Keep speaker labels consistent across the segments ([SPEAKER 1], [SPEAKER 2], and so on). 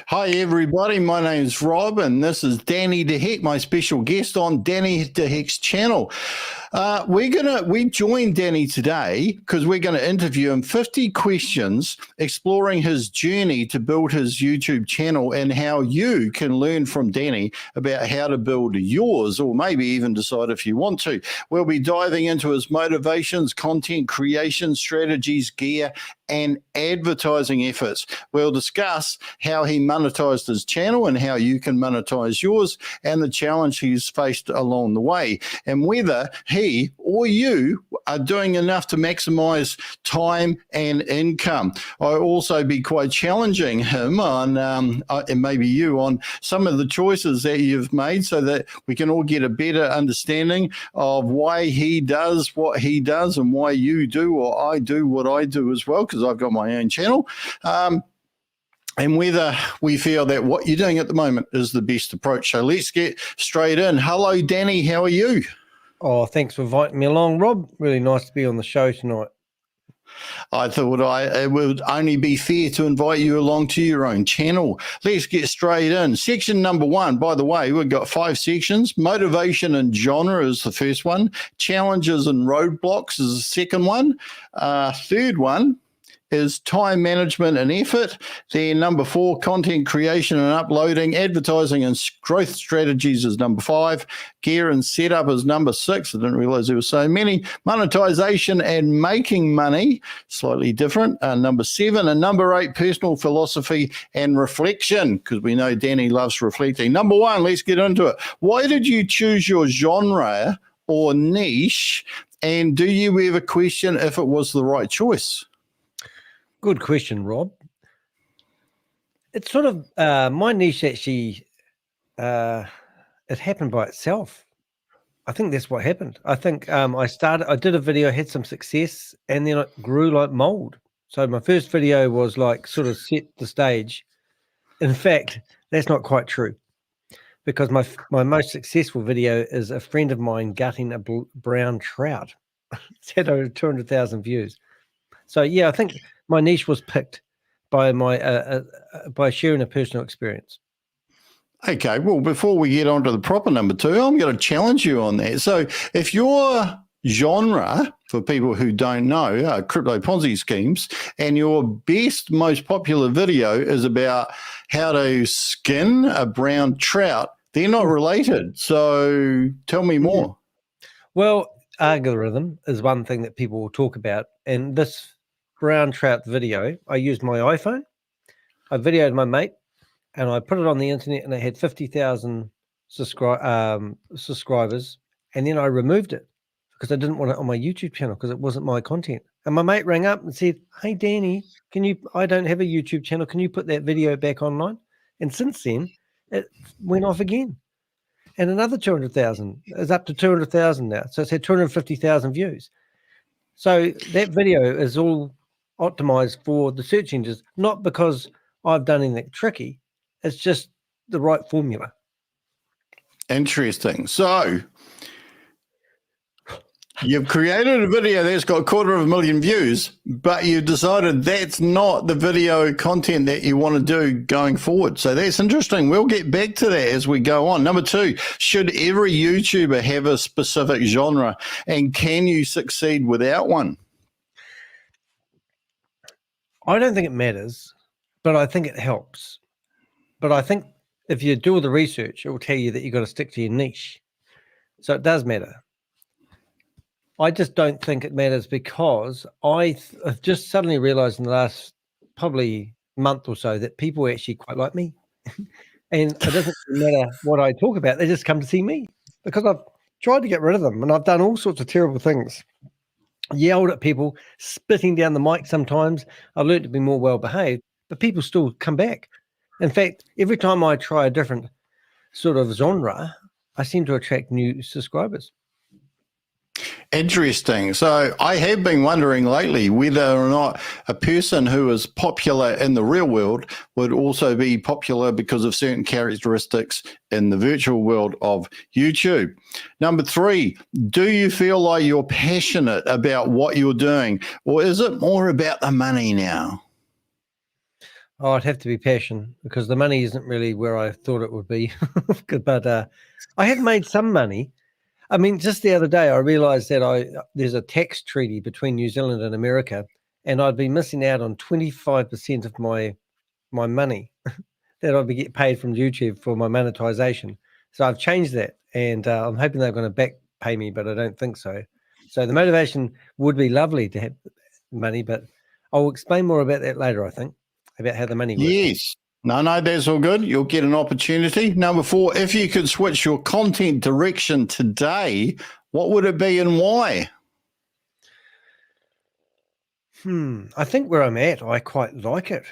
[SPEAKER 1] Hi, everybody. My name is Rob, and this is Danny DeHeck, my special guest on Danny DeHeck's channel. We joined Danny today because we're going to interview him 50 questions exploring his journey to build his YouTube channel and how you can learn from Danny about how to build yours, or maybe even decide if you want to. We'll be diving into his motivations, content creation strategies, gear, and advertising efforts. We'll discuss how he monetized his channel and how you can monetize yours, and the challenge he's faced along the way, and whether he or you are doing enough to maximize time and income. I'll also be quite challenging him on, and maybe you, on some of the choices that you've made so that we can all get a better understanding of why he does what he does and why you do or I do what I do as well, because I've got my own channel. And whether we feel that what you're doing at the moment is the best approach. So let's get straight in. Hello, Danny. How are you?
[SPEAKER 2] Oh, thanks for inviting me along, Rob. Really nice to be on the show tonight.
[SPEAKER 1] I thought it would only be fair to invite you along to your own channel. Let's get straight in. Section number 1, by the way, we've got 5 sections. Motivation and genre is the first one. Challenges and roadblocks is the second one. Third one is time management and effort. Then number 4, content creation and uploading. Advertising and growth strategies is number 5. Gear and setup is number 6. I didn't realize there were so many. Monetization and making money, slightly different, number 7. And number 8, personal philosophy and reflection, because we know Danny loves reflecting. Number 1, let's get into it. Why did you choose your genre or niche? And do you ever question if it was the right choice?
[SPEAKER 2] Good question, Rob. It's sort of my niche actually, it happened by itself. I think that's what happened. I think I did a video, had some success, and then it grew like mold. So my first video was like sort of set the stage. In fact, that's not quite true, because my most successful video is a friend of mine gutting a brown trout. It's had over 200,000 views. So yeah, I think my niche was picked by by sharing a personal experience.
[SPEAKER 1] Okay, well, before we get on to the proper number 2, I'm going to challenge you on that. So if your genre, for people who don't know, crypto Ponzi schemes, and your most popular video is about how to skin a brown trout, they're not related. So tell me more.
[SPEAKER 2] Well, algorithm is one thing that people will talk about, and this brown trout video, I used my iPhone, I videoed my mate, and I put it on the internet, and it had 50,000 subscribers, and then I removed it because I didn't want it on my YouTube channel because it wasn't my content. And my mate rang up and said, "Hey Danny, I don't have a YouTube channel, can you put that video back online?" And since then it went off again, and another 200,000 is up to 200,000 now, so it's had 250,000 views. So that video is all optimized for the search engines, not because I've done anything tricky. It's just the right formula.
[SPEAKER 1] Interesting. So you've created a video that's got 250,000 views, but you decided that's not the video content that you want to do going forward. So that's interesting. We'll get back to that as we go on. Number 2, should every YouTuber have a specific genre, and can you succeed without one?
[SPEAKER 2] I don't think it matters, but I think it helps. But I think if you do all the research, it will tell you that you've got to stick to your niche. So it does matter. I just don't think it matters because I've just suddenly realized in the last probably month or so that people actually quite like me. And it doesn't matter what I talk about. They just come to see me because I've tried to get rid of them, and I've done all sorts of terrible things. Yelled at people, spitting down the mic sometimes. I've learned to be more well-behaved, but people still come back. In fact, every time I try a different sort of genre, I seem to attract new subscribers.
[SPEAKER 1] Interesting. So I have been wondering lately whether or not a person who is popular in the real world would also be popular because of certain characteristics in the virtual world of YouTube. Number 3, do you feel like you're passionate about what you're doing, or is it more about the money now?
[SPEAKER 2] Oh, it'd have to be passion because the money isn't really where I thought it would be. But I have made some money. I mean, just the other day, I realized that there's a tax treaty between New Zealand and America, and I'd be missing out on 25% of my money that I'd be get paid from YouTube for my monetization. So I've changed that, and I'm hoping they're going to back pay me, but I don't think so. So the motivation would be lovely to have money, but I'll explain more about that later, I think, about how the money works.
[SPEAKER 1] Yes. No, that's all good. You'll get an opportunity. Number 4, if you could switch your content direction today, what would it be and why?
[SPEAKER 2] I think where I'm at, I quite like it.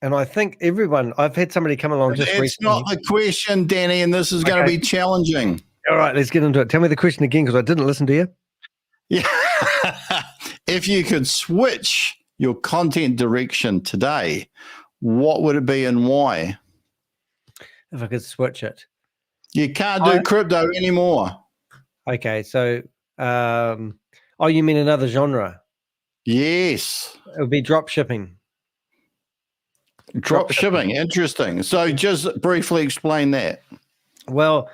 [SPEAKER 2] And I think I've had somebody come along just recently.
[SPEAKER 1] It's not the question, Danny, and this is going to be challenging.
[SPEAKER 2] All right, let's get into it. Tell me the question again because I didn't listen to you.
[SPEAKER 1] Yeah. If you could switch your content direction today, what would it be and why?
[SPEAKER 2] If I could switch it.
[SPEAKER 1] You can't do crypto anymore.
[SPEAKER 2] Okay, so, you mean another genre?
[SPEAKER 1] Yes.
[SPEAKER 2] It would be drop shipping.
[SPEAKER 1] Drop shipping. Interesting. So just briefly explain that.
[SPEAKER 2] Well,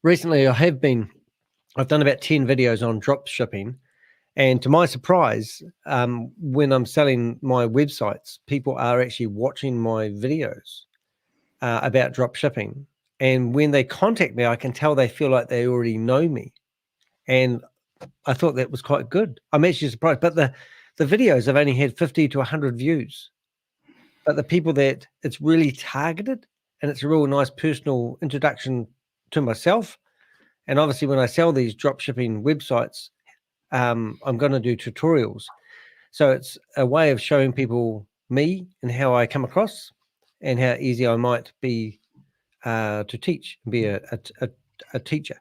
[SPEAKER 2] recently I've done about 10 videos on drop shipping. And to my surprise, when I'm selling my websites, people are actually watching my videos about drop shipping. And when they contact me, I can tell they feel like they already know me. And I thought that was quite good. I'm actually surprised. But the videos have only had 50 to 100 views. But the people that it's really targeted, and it's a real nice personal introduction to myself. And obviously when I sell these drop shipping websites, I'm going to do tutorials. So it's a way of showing people me and how I come across and how easy I might be to teach and be a teacher.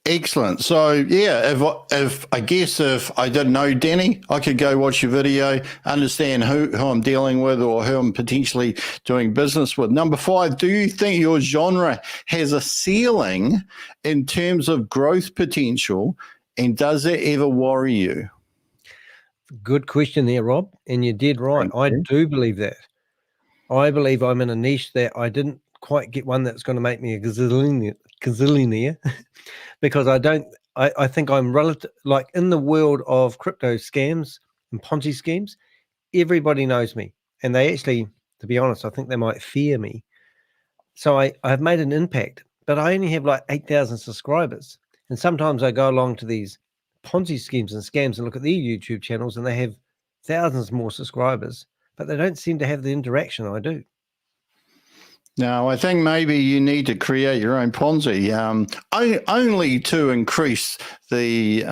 [SPEAKER 1] Excellent. So yeah, if I didn't know Danny, I could go watch your video, understand who I'm dealing with or who I'm potentially doing business with. Number 5, do you think your genre has a ceiling in terms of growth potential, and does it ever worry you?
[SPEAKER 2] Good question there, Rob, and you did right. I do believe that. I believe I'm in a niche that I didn't quite get one that's going to make me a gazillionaire because I think I'm relative, like in the world of crypto scams and Ponzi schemes, everybody knows me. And they actually, to be honest, I think they might fear me. So I've made an impact, but I only have like 8,000 subscribers. And sometimes I go along to these Ponzi schemes and scams and look at their YouTube channels and they have thousands more subscribers, but they don't seem to have the interaction I do.
[SPEAKER 1] Now, I think maybe you need to create your own Ponzi, only to increase the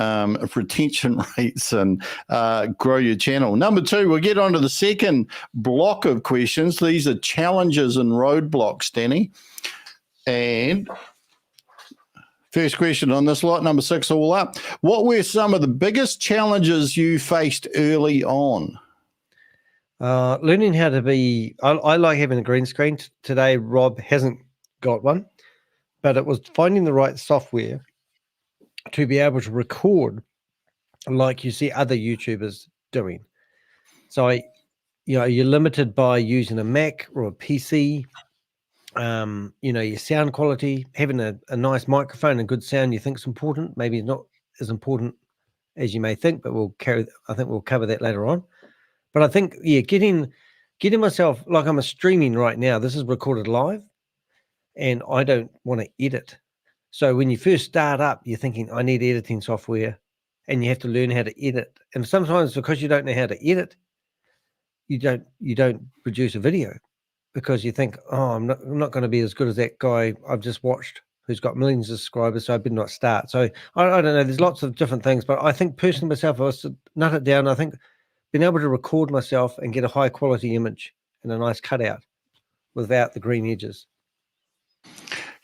[SPEAKER 1] retention rates and grow your channel. Number 2, we'll get on to the second block of questions. These are challenges and roadblocks, Danny. And first question on this lot, number 6 all up. What were some of the biggest challenges you faced early on?
[SPEAKER 2] Learning how to be, I like having a green screen. Today, Rob hasn't got one, but it was finding the right software to be able to record like you see other YouTubers doing. So, you're limited by using a Mac or a PC. Your sound quality, having a nice microphone and good sound you think is important. Maybe it's not as important as you may think, but I think we'll cover that later on. But I think, getting myself, like I'm streaming right now, this is recorded live and I don't want to edit. So when you first start up, you're thinking, I need editing software and you have to learn how to edit. And sometimes because you don't know how to edit, you don't produce a video because you think, I'm not going to be as good as that guy I've just watched who's got millions of subscribers, so I better not start. So I don't know, there's lots of different things, but I think personally myself, I was to nut it down. I think being able to record myself and get a high quality image and a nice cutout without the green edges.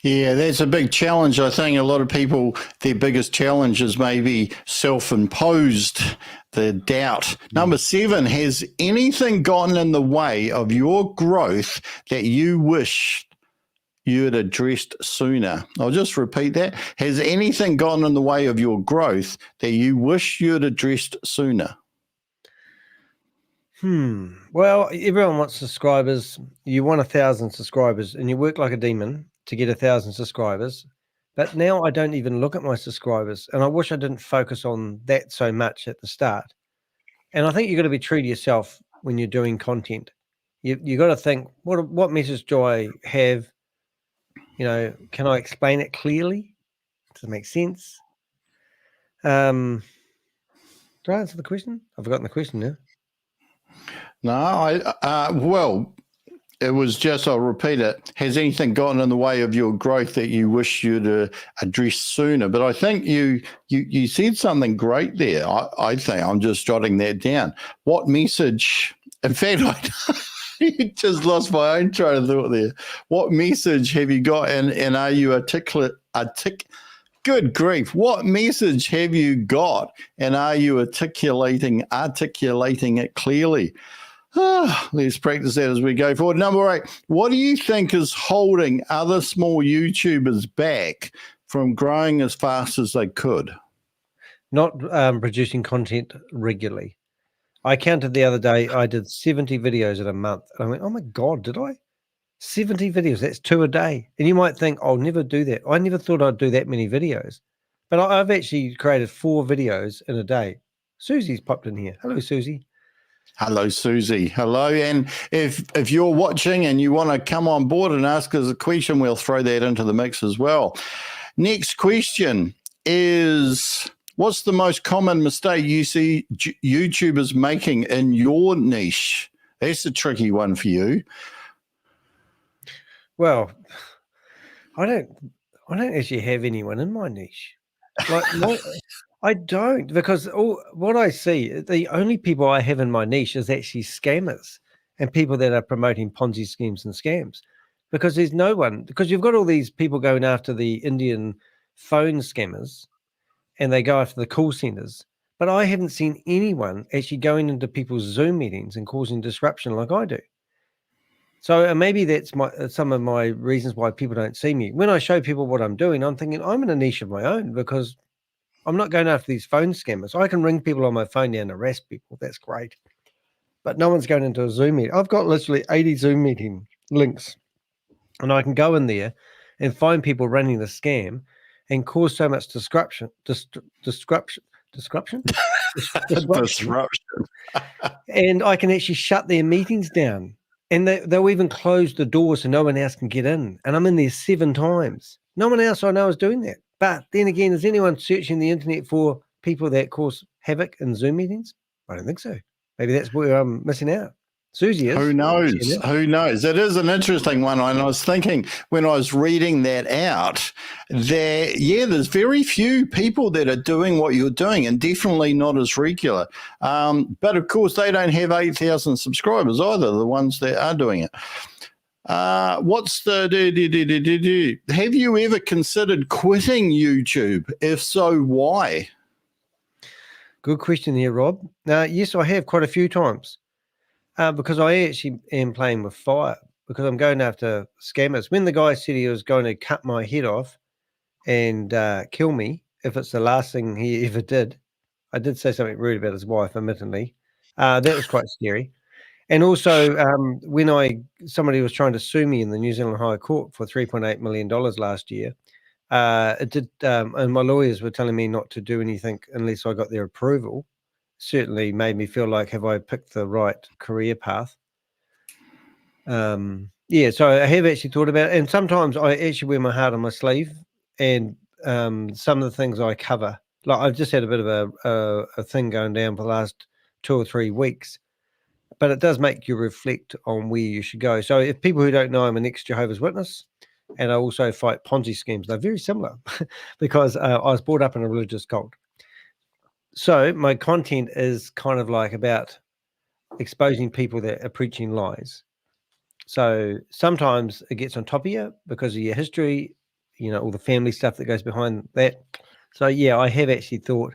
[SPEAKER 1] Yeah, that's a big challenge. I think a lot of people, their biggest challenge is maybe self-imposed, the doubt. Number 7, has anything gotten in the way of your growth that you wish you had addressed sooner? I'll just repeat that. Has anything gotten in the way of your growth that you wish you had addressed sooner?
[SPEAKER 2] Well, everyone wants subscribers. You want 1,000 subscribers, and you work like a demon to get 1,000 subscribers. But now I don't even look at my subscribers, and I wish I didn't focus on that so much at the start. And I think you've got to be true to yourself when you're doing content. You got to think, what message do I have? Can I explain it clearly? Does it make sense? Did I answer the question? I've forgotten the question now.
[SPEAKER 1] No, well, it was just, I'll repeat it. Has anything gotten in the way of your growth that you wish you'd addressed sooner? But I think you said something great there. I think I'm just jotting that down. What message? In fact, I just lost my own train of thought there. What message have you got, and are you articulate? Good grief! What message have you got, and are you articulating it clearly? Let's practice that as we go forward. Number 8, what do you think is holding other small YouTubers back from growing as fast as they could?
[SPEAKER 2] Not producing content regularly. I counted the other day, I did 70 videos in a month. And I went, oh my God, did I? 70 videos, that's 2 a day. And you might think, I'll never do that. I never thought I'd do that many videos. But I've actually created 4 videos in a day. Susie's popped in here. Hello, Susie.
[SPEAKER 1] Hello, Susie. Hello. And if you're watching and you want to come on board and ask us a question, we'll throw that into the mix as well. Next question is, what's the most common mistake you see YouTubers making in your niche? That's a tricky one for you.
[SPEAKER 2] Well, I don't actually have anyone in my niche. I don't, because what I see, the only people I have in my niche is actually scammers and people that are promoting Ponzi schemes and scams, because there's no one, because you've got all these people going after the Indian phone scammers and they go after the call centers, but I haven't seen anyone actually going into people's Zoom meetings and causing disruption like I do. So maybe that's some of my reasons why people don't see me. When I show people what I'm doing, I'm thinking I'm in a niche of my own, because I'm not going after these phone scammers. I can ring people on my phone now and harass people. That's great. But no one's going into a Zoom meeting. I've got literally 80 Zoom meeting links, and I can go in there and find people running the scam and cause so much disruption. And I can actually shut their meetings down. And they'll even close the door so no one else can get in. And I'm in there 7 times. No one else I know is doing that. But then again, is anyone searching the internet for people that cause havoc in Zoom meetings? I don't think so. Maybe that's where I'm missing out. Susie is.
[SPEAKER 1] Who knows? Who knows? It is an interesting one. And I was thinking when I was reading that out, there's very few people that are doing what you're doing, and definitely not as regular. But of course, they don't have 8,000 subscribers either, the ones that are doing it. What's the have you ever considered quitting YouTube? If so, why?
[SPEAKER 2] Good question there, Rob. Yes, I have quite a few times. Because I actually am playing with fire, because I'm going after scammers. When the guy said he was going to cut my head off and kill me, if it's the last thing he ever did, I did say something rude about his wife, admittedly. That was quite scary. And also, when somebody was trying to sue me in the New Zealand High Court for $3.8 million last year, and my lawyers were telling me not to do anything unless I got their approval. Certainly made me feel like, have I picked the right career path? So I have actually thought about it. And sometimes I actually wear my heart on my sleeve, and some of the things I cover, like I've just had a bit of a thing going down for the last 2 or 3 weeks, but it does make you reflect on where you should go. So if people who don't know, I'm an ex-Jehovah's Witness, and I also fight Ponzi schemes. They're very similar because I was brought up in a religious cult. So my content is kind of like about exposing people that are preaching lies. So sometimes it gets on top of you because of your history, all the family stuff that goes behind that. So yeah, I have actually thought,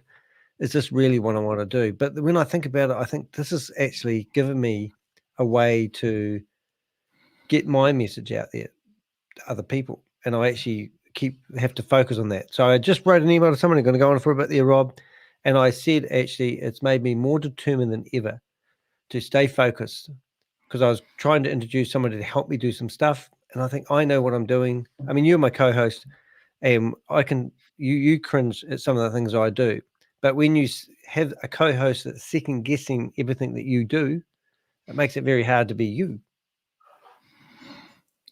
[SPEAKER 2] is this really what I want to do? But when I think about it, I think this has actually given me a way to get my message out there to other people. And I actually have to focus on that. So I just wrote an email to someone. I'm going to go on for a bit there, Rob. And I said, actually, it's made me more determined than ever to stay focused, because I was trying to introduce somebody to help me do some stuff. And I think I know what I'm doing. I mean, you're my co-host, and you cringe at some of the things I do. But when you have a co-host that's second guessing everything that you do, it makes it very hard to be you.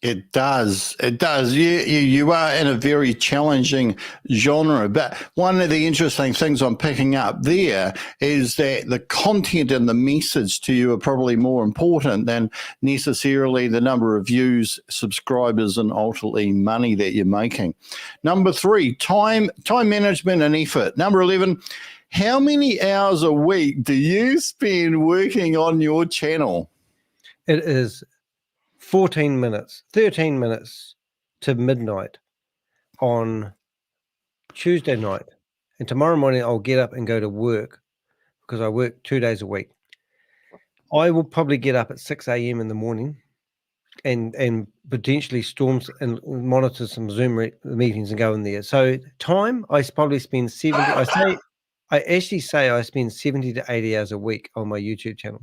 [SPEAKER 1] It does. It does. You are in a very challenging genre. But one of the interesting things I'm picking up there is that the content and the message to you are probably more important than necessarily the number of views, subscribers, and ultimately money that you're making. Number 3, time management and effort. Number 11, how many hours a week do you spend working on your channel?
[SPEAKER 2] It is 13 minutes to midnight on Tuesday night. And tomorrow morning, I'll get up and go to work because I work 2 days a week. I will probably get up at 6 a.m. in the morning and potentially storms and monitor some Zoom meetings and go in there. So time, I probably spend 70. I actually say I spend 70 to 80 hours a week on my YouTube channel.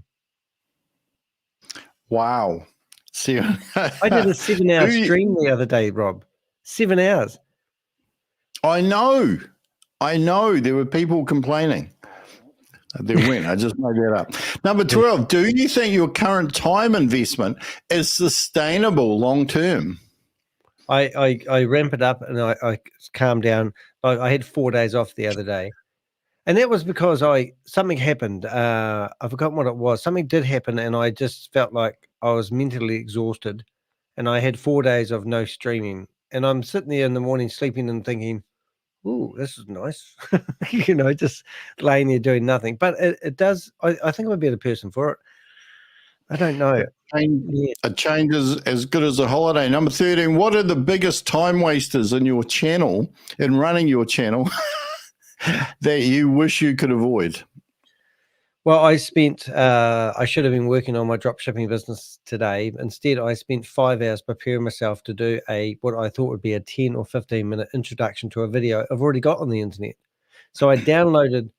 [SPEAKER 1] Wow. See,
[SPEAKER 2] I did a 7-hour stream the other day, Rob. 7 hours.
[SPEAKER 1] I know. There were people complaining. There weren't. I just made that up. Number 12, do you think your current time investment is sustainable long term?
[SPEAKER 2] I ramp it up and I calm down. I had 4 days off the other day. And that was because something happened. I forgot what it was. Something did happen, and I just felt like I was mentally exhausted. And I had 4 days of no streaming. And I'm sitting there in the morning sleeping and thinking, ooh, this is nice. Just laying there doing nothing. But it does. I think I'm a better person for it. I don't know.
[SPEAKER 1] A change is as good as a holiday. Number 13, what are the biggest time wasters in your channel, in running your channel, that you wish you could avoid?
[SPEAKER 2] Well, I should have been working on my dropshipping business today. Instead, I spent 5 hours preparing myself to do what I thought would be a 10 or 15-minute introduction to a video I've already got on the internet. So I downloaded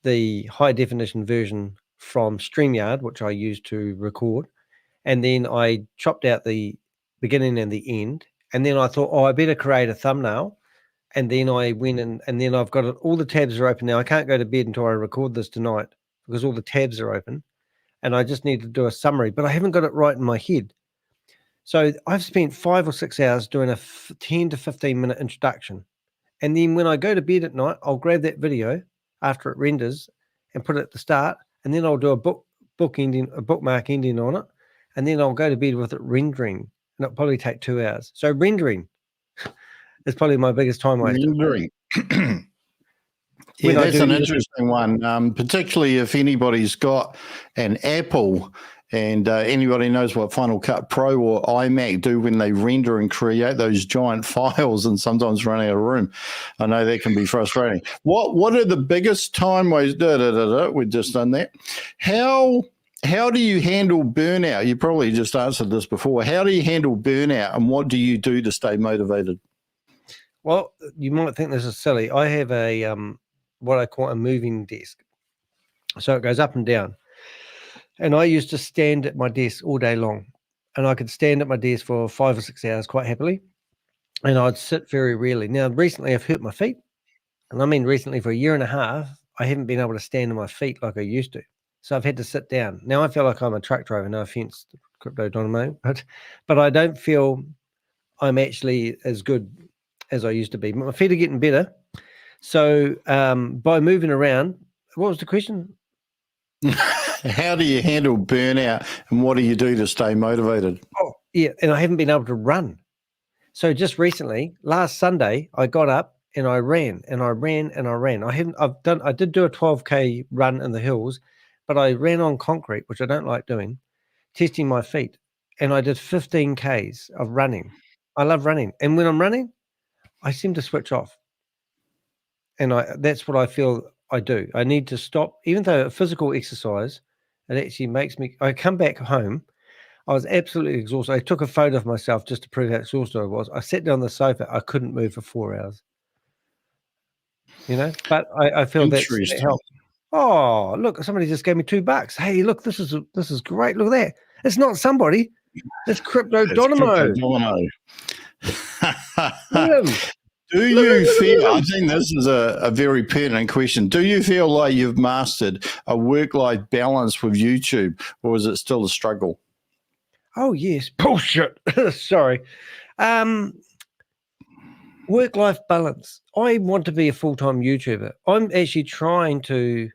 [SPEAKER 2] the high definition version from StreamYard, which I use to record. And then I chopped out the beginning and the end. And then I thought, I better create a thumbnail. And then I went and then I've got all the tabs are open now. I can't go to bed until I record this tonight because all the tabs are open. And I just need to do a summary, but I haven't got it right in my head. So I've spent 5 or 6 hours doing a 10 to 15-minute introduction. And then when I go to bed at night, I'll grab that video after it renders and put it at the start. And then I'll do a bookmark ending on it. And then I'll go to bed with it rendering. And it'll probably take 2 hours. So rendering is probably my biggest time waster.
[SPEAKER 1] Rendering. Yeah, that's an interesting one, particularly if anybody's got an Apple and anybody knows what Final Cut Pro or iMac do when they render and create those giant files and sometimes run out of room. I know that can be frustrating. What are the biggest time ways? We've just done that. How do you handle burnout? You probably just answered this before. How do you handle burnout and what do you do to stay motivated?
[SPEAKER 2] Well, you might think this is silly. I have a what I call a moving desk. So it goes up and down. And I used to stand at my desk all day long. And I could stand at my desk for 5 or 6 hours quite happily. And I'd sit very rarely. Now, recently I've hurt my feet. And I mean recently for a year and a half, I haven't been able to stand on my feet like I used to. So I've had to sit down. Now I feel like I'm a truck driver, no offense, Crypto Dynamo, but I don't feel I'm actually as good as I used to be. My feet are getting better. So by moving around, what was the question?
[SPEAKER 1] How do you handle burnout and what do you do to stay motivated?
[SPEAKER 2] Oh, yeah. And I haven't been able to run. So just recently, last Sunday, I got up and I ran and I ran and I ran. I did do a 12K run in the hills, but I ran on concrete, which I don't like doing, testing my feet. And I did 15 Ks of running. I love running. And when I'm running, I seem to switch off. And that's what I feel I do. I need to stop, even though physical exercise, it actually makes me, I come back home, I was absolutely exhausted. I took a photo of myself just to prove how exhausted I was. I sat down on the sofa, I couldn't move for 4 hours. But I feel that helps. Oh, look, somebody just gave me $2. Hey, look, this is great. Look at that. It's not somebody. It's Crypto
[SPEAKER 1] It's
[SPEAKER 2] Domino.
[SPEAKER 1] Crypto Domino.
[SPEAKER 2] Look at him.
[SPEAKER 1] Do you feel, I think this is a very pertinent question. Do you feel like you've mastered a work-life balance with YouTube, or is it still a struggle?
[SPEAKER 2] Oh, yes. Bullshit. Sorry. Work-life balance. I want to be a full-time YouTuber. I'm actually trying to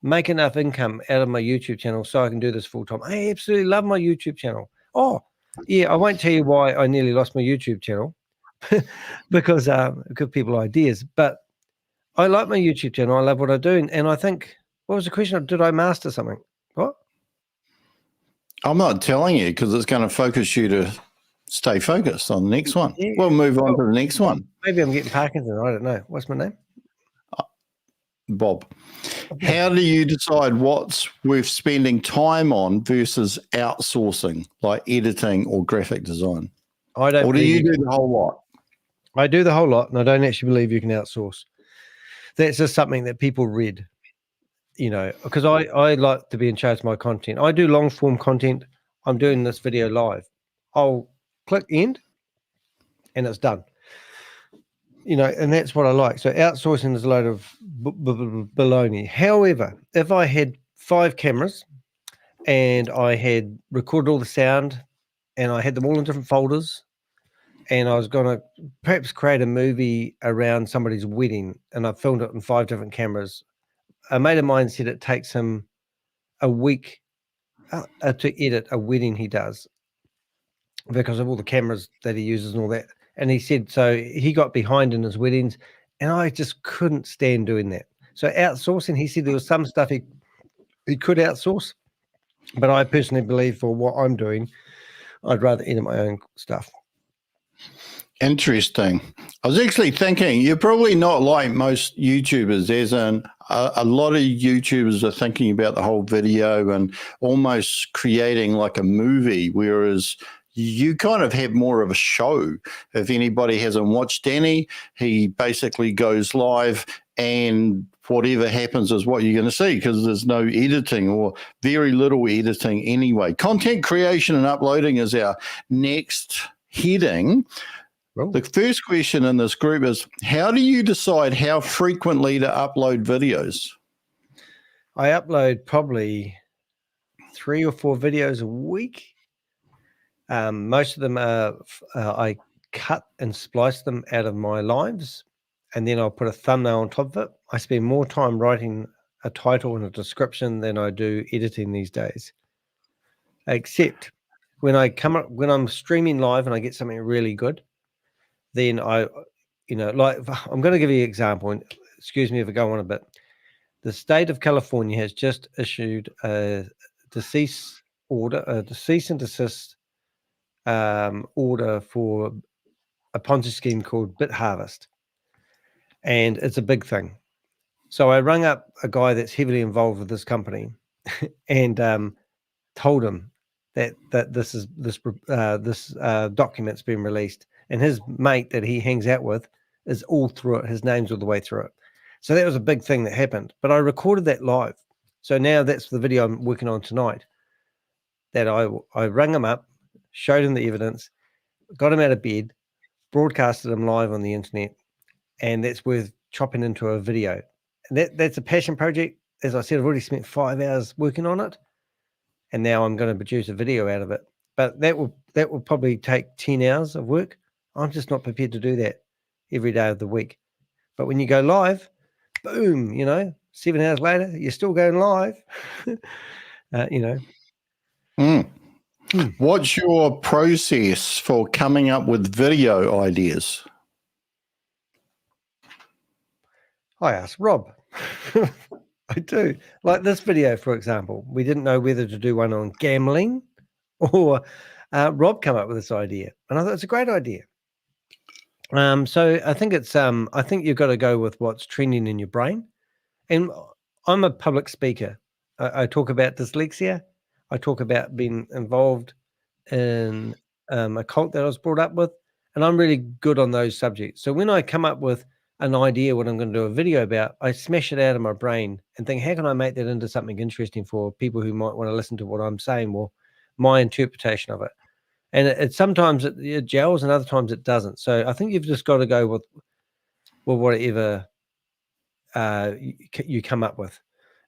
[SPEAKER 2] make enough income out of my YouTube channel so I can do this full-time. I absolutely love my YouTube channel. Oh, yeah, I won't tell you why I nearly lost my YouTube channel because give people ideas. But I like my YouTube channel. I love what I do. And I think, what was the question? Did I master something? What?
[SPEAKER 1] I'm not telling you because it's going to focus you to stay focused on the next one.
[SPEAKER 2] Yeah.
[SPEAKER 1] We'll move on to the next one.
[SPEAKER 2] Maybe I'm getting Parkinson. I don't know. What's my name?
[SPEAKER 1] Bob. How do you decide what's worth spending time on versus outsourcing, like editing or graphic design?
[SPEAKER 2] I don't.
[SPEAKER 1] Or do you do the whole lot?
[SPEAKER 2] I do the whole lot, and I don't actually believe you can outsource. That's just something that people read, because I like to be in charge of my content. I do long form content. I'm doing this video live. I'll click end, and it's done. And that's what I like. So outsourcing is a load of baloney. However, if I had 5 cameras and I had recorded all the sound and I had them all in different folders and I was going to perhaps create a movie around somebody's wedding and I filmed it on 5 different cameras, a mate of mine said it takes him a week to edit a wedding he does because of all the cameras that he uses and all that. And he said, so he got behind in his weddings and I just couldn't stand doing that. So outsourcing, he said there was some stuff he could outsource, but I personally believe for what I'm doing, I'd rather edit my own stuff.
[SPEAKER 1] Interesting. I was actually thinking you're probably not like most YouTubers, as in a lot of YouTubers are thinking about the whole video and almost creating like a movie, whereas you kind of have more of a show. If anybody hasn't watched Danny, he basically goes live and whatever happens is what you're going to see because there's no editing or very little editing anyway. Content creation and uploading is our next heading.
[SPEAKER 2] Oh.
[SPEAKER 1] The first question in this group is, how do you decide how frequently to upload videos?
[SPEAKER 2] I upload probably 3 or 4 videos a week. Most of them are I cut and splice them out of my lives, and then I'll put a thumbnail on top of it. I spend more time writing a title and a description than I do editing these days. Except when I'm streaming live and I get something really good, then like I'm going to give you an example, and excuse me if I go on a bit. The state of California has just issued a cease and desist order for a Ponzi scheme called BitHarvest, and it's a big thing. So I rang up a guy that's heavily involved with this company, and told him that this document's been released, and his mate that he hangs out with is all through it. His name's all the way through it. So that was a big thing that happened. But I recorded that live. So now that's the video I'm working on tonight. That I rang him up, showed him the evidence, got him out of bed, broadcasted him live on the internet, and that's worth chopping into a video. And that's a passion project. As I said, I've already spent 5 hours working on it, and now I'm going to produce a video out of it. But that will probably take 10 hours of work. I'm just not prepared to do that every day of the week. But when you go live, boom, 7 hours later, you're still going live.
[SPEAKER 1] What's your process for coming up with video ideas?
[SPEAKER 2] I asked Rob. I do. Like this video, for example, we didn't know whether to do one on gambling or Rob came up with this idea. And I thought it's a great idea. So I think I think you've got to go with what's trending in your brain. And I'm a public speaker. I talk about dyslexia. I talk about being involved in a cult that I was brought up with. And I'm really good on those subjects. So when I come up with an idea what I'm going to do a video about, I smash it out of my brain and think, how can I make that into something interesting for people who might want to listen to what I'm saying, or my interpretation of it. And it sometimes it gels and other times it doesn't. So I think you've just got to go with whatever you come up with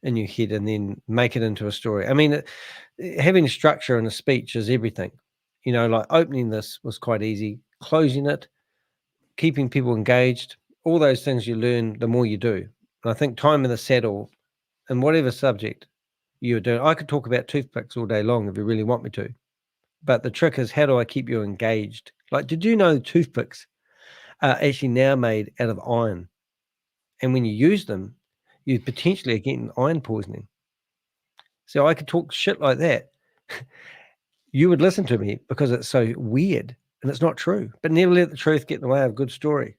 [SPEAKER 2] in your head and then make it into a story. I mean, having a structure in a speech is everything. You know, like opening this was quite easy, closing it, keeping people engaged, all those things you learn the more you do. And I think time in the saddle and whatever subject you're doing, I could talk about toothpicks all day long if you really want me to. But the trick is, how do I keep you engaged? Like, did you know toothpicks are actually now made out of iron? And when you use them, you potentially are getting iron poisoning. So I could talk shit like that. You would listen to me because it's so weird and it's not true. But never let the truth get in the way of a good story.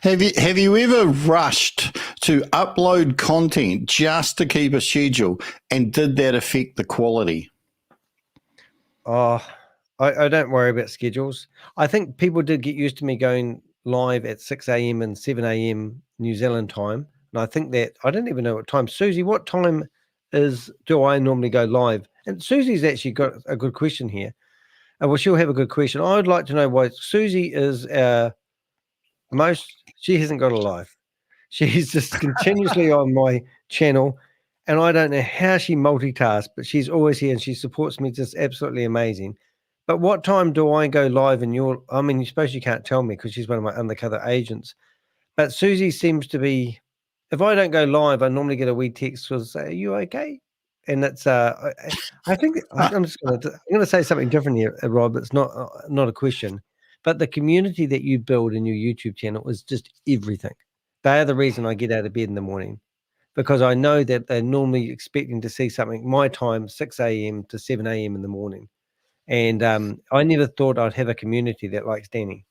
[SPEAKER 1] Have you ever rushed to upload content just to keep a schedule, and did that affect the quality?
[SPEAKER 2] Oh, I don't worry about schedules. I think people did get used to me going live at 6 a.m. and 7 a.m. New Zealand time. And I think that I don't even know what time. Susie, what time do I normally go live? And Susie's actually got a good question here. Well, she'll have a good question. I would like to know why Susie is she hasn't got a life. She's just continuously on my channel, and I don't know how she multitasks, but she's always here and she supports me just absolutely amazing. But what time do I go live in your, I mean, you suppose you can't tell me because she's one of my undercover agents, but Susie seems to be, if I don't go live, I normally get a wee text with say, are you okay? And that's, I think I'm going to say something different here, Rob. It's not a question, but the community that you build in your YouTube channel is just everything. They are the reason I get out of bed in the morning, because I know that they're normally expecting to see something my time, 6 a.m. to 7 a.m. in the morning. And I never thought I'd have a community that likes Danny.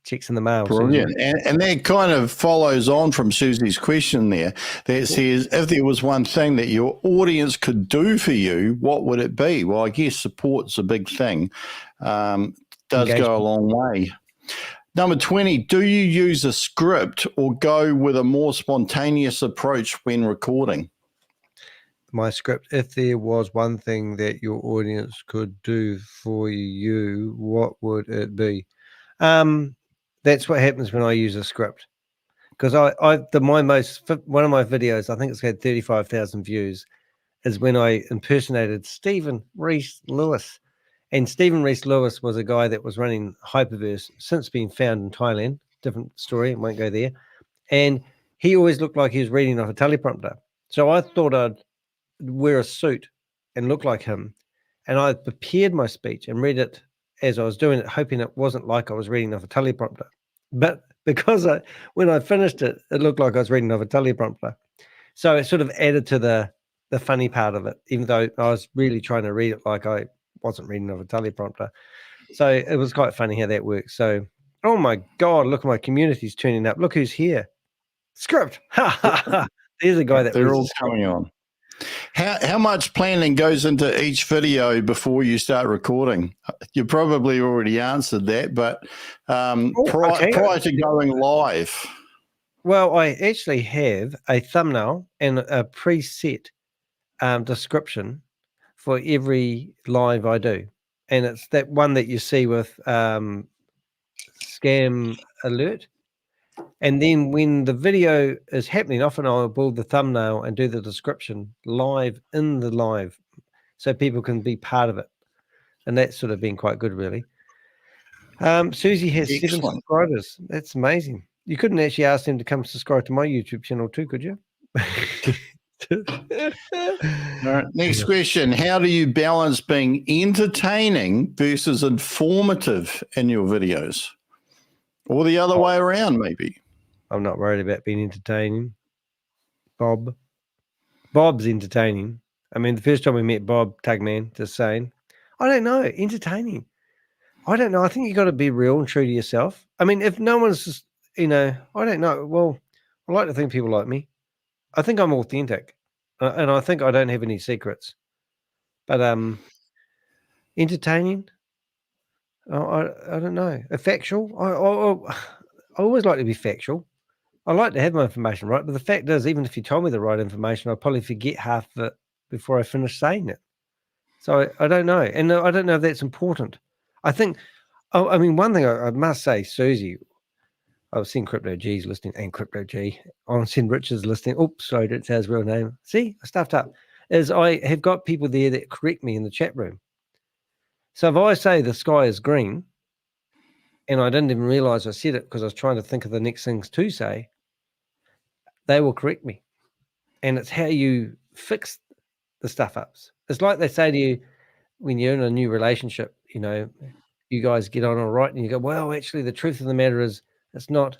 [SPEAKER 2] Checks in the mail.
[SPEAKER 1] Brilliant. And that kind of follows on from Susie's question there that says, if there was one thing that your audience could do for you, what would it be? Well, I guess support's a big thing. Does go a long way. Number 20, do you use a script or go with a more spontaneous approach when recording?
[SPEAKER 2] My script, if there was one thing that your audience could do for you, what would it be? That's what happens when I use a script. Because one of my videos, I think it's had 35,000 views, is when I impersonated Stephen Reese Lewis. And Stephen Reese Lewis was a guy that was running Hyperverse, since being found in Thailand. Different story, won't go there. And he always looked like he was reading off a teleprompter. So I thought I'd wear a suit and look like him. And I prepared my speech and read it as I was doing it, hoping it wasn't like I was reading off a teleprompter. But because when I finished it, it looked like I was reading off a teleprompter. So it sort of added to the funny part of it, even though I was really trying to read it like I wasn't reading off a teleprompter. So it was quite funny how that works. So, oh my God, look, my community's turning up. Look who's here. Script. There's a guy that
[SPEAKER 1] they're all coming on. How much planning goes into each video before you start recording? You probably already answered that, but prior to going live.
[SPEAKER 2] Well, I actually have a thumbnail and a preset description for every live I do. And it's that one that you see with scam alert. And then when the video is happening, often I'll build the thumbnail and do the description live in the live so people can be part of it. And that's sort of been quite good, really. Susie has
[SPEAKER 1] Excellent.
[SPEAKER 2] 7 subscribers. That's amazing. You couldn't actually ask them to come subscribe to my YouTube channel too, could you?
[SPEAKER 1] All right, next question. How do you balance being entertaining versus informative in your videos? Or the other way around, maybe?
[SPEAKER 2] I'm not worried about being entertaining. Bob's entertaining. I mean, the first time we met Bob, Tugman, just saying, I don't know, entertaining. I don't know. I think you got to be real and true to yourself. I mean, if no one's just, I don't know. Well, I like to think people like me. I think I'm authentic, and I think I don't have any secrets. But entertaining, I don't know. A factual? I always like to be factual. I like to have my information right, but the fact is, even if you told me the right information, I'd probably forget half of it before I finish saying it. So I don't know. And I don't know if that's important. I think, I mean, one thing I must say, Susie, I've seen Crypto G's listening and Crypto G. I've seen Richard's listening. Oops, sorry, didn't say his real name. See, I stuffed up. Is I have got people there that correct me in the chat room. So if I say the sky is green, and I didn't even realize I said it because I was trying to think of the next things to say, they will correct me. And it's how you fix the stuff ups. It's like they say to you when you're in a new relationship, you guys get on all right, and you go, well, actually, the truth of the matter is it's not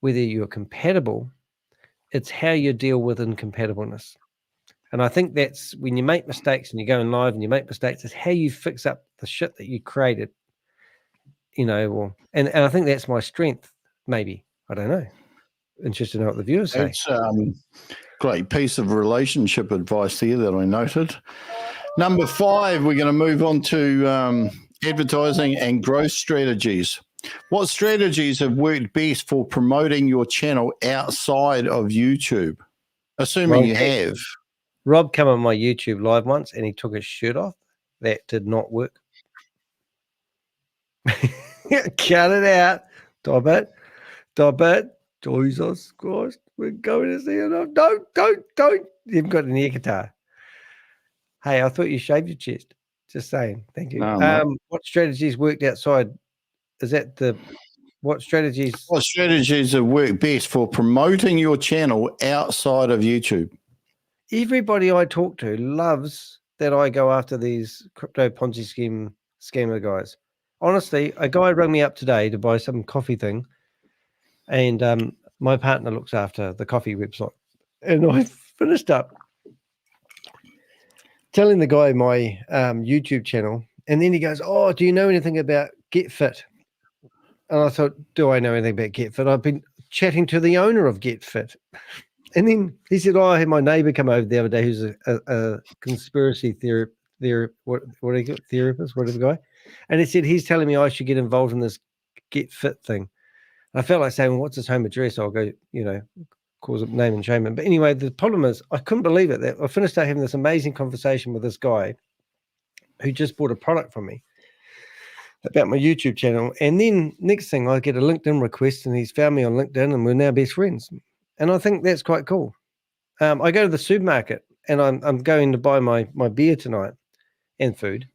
[SPEAKER 2] whether you're compatible, it's how you deal with incompatibleness. And I think that's when you make mistakes and you're going live and you make mistakes, it's how you fix up the shit that you created, and I think that's my strength, maybe. I don't know. Interested to know what the viewers say.
[SPEAKER 1] It's great piece of relationship advice there that I noted. Number 5, we're going to move on to advertising and growth strategies. What strategies have worked best for promoting your channel outside of YouTube? Assuming you have.
[SPEAKER 2] Rob came on my YouTube live once and he took his shirt off. That did not work. Cut it out. Stop it. Jesus Christ. We're going to see it. Don't. You haven't got an air guitar. Hey, I thought you shaved your chest. Just saying. Thank you.
[SPEAKER 1] No.
[SPEAKER 2] What strategies worked outside? Is that what strategies?
[SPEAKER 1] What strategies have worked best for promoting your channel outside of YouTube?
[SPEAKER 2] Everybody I talk to loves that I go after these crypto Ponzi scammer guys. Honestly, a guy rang me up today to buy some coffee thing, and my partner looks after the coffee website, and I finished up telling the guy my YouTube channel, and then he goes, "Oh, do you know anything about Get Fit?" And I thought, do I know anything about Get Fit? I've been chatting to the owner of Get Fit. And then he said, I had my neighbor come over the other day who's a conspiracy therapist, whatever guy. And he said, he's telling me I should get involved in this Get Fit thing. And I felt like saying, well, what's his home address? I'll go, cause a name and shame him. But anyway, the problem is I couldn't believe it. That I finished out having this amazing conversation with this guy who just bought a product from me about my YouTube channel. And then next thing I get a LinkedIn request and he's found me on LinkedIn and we're now best friends. And I think that's quite cool. I go to the supermarket and I'm going to buy my beer tonight and food.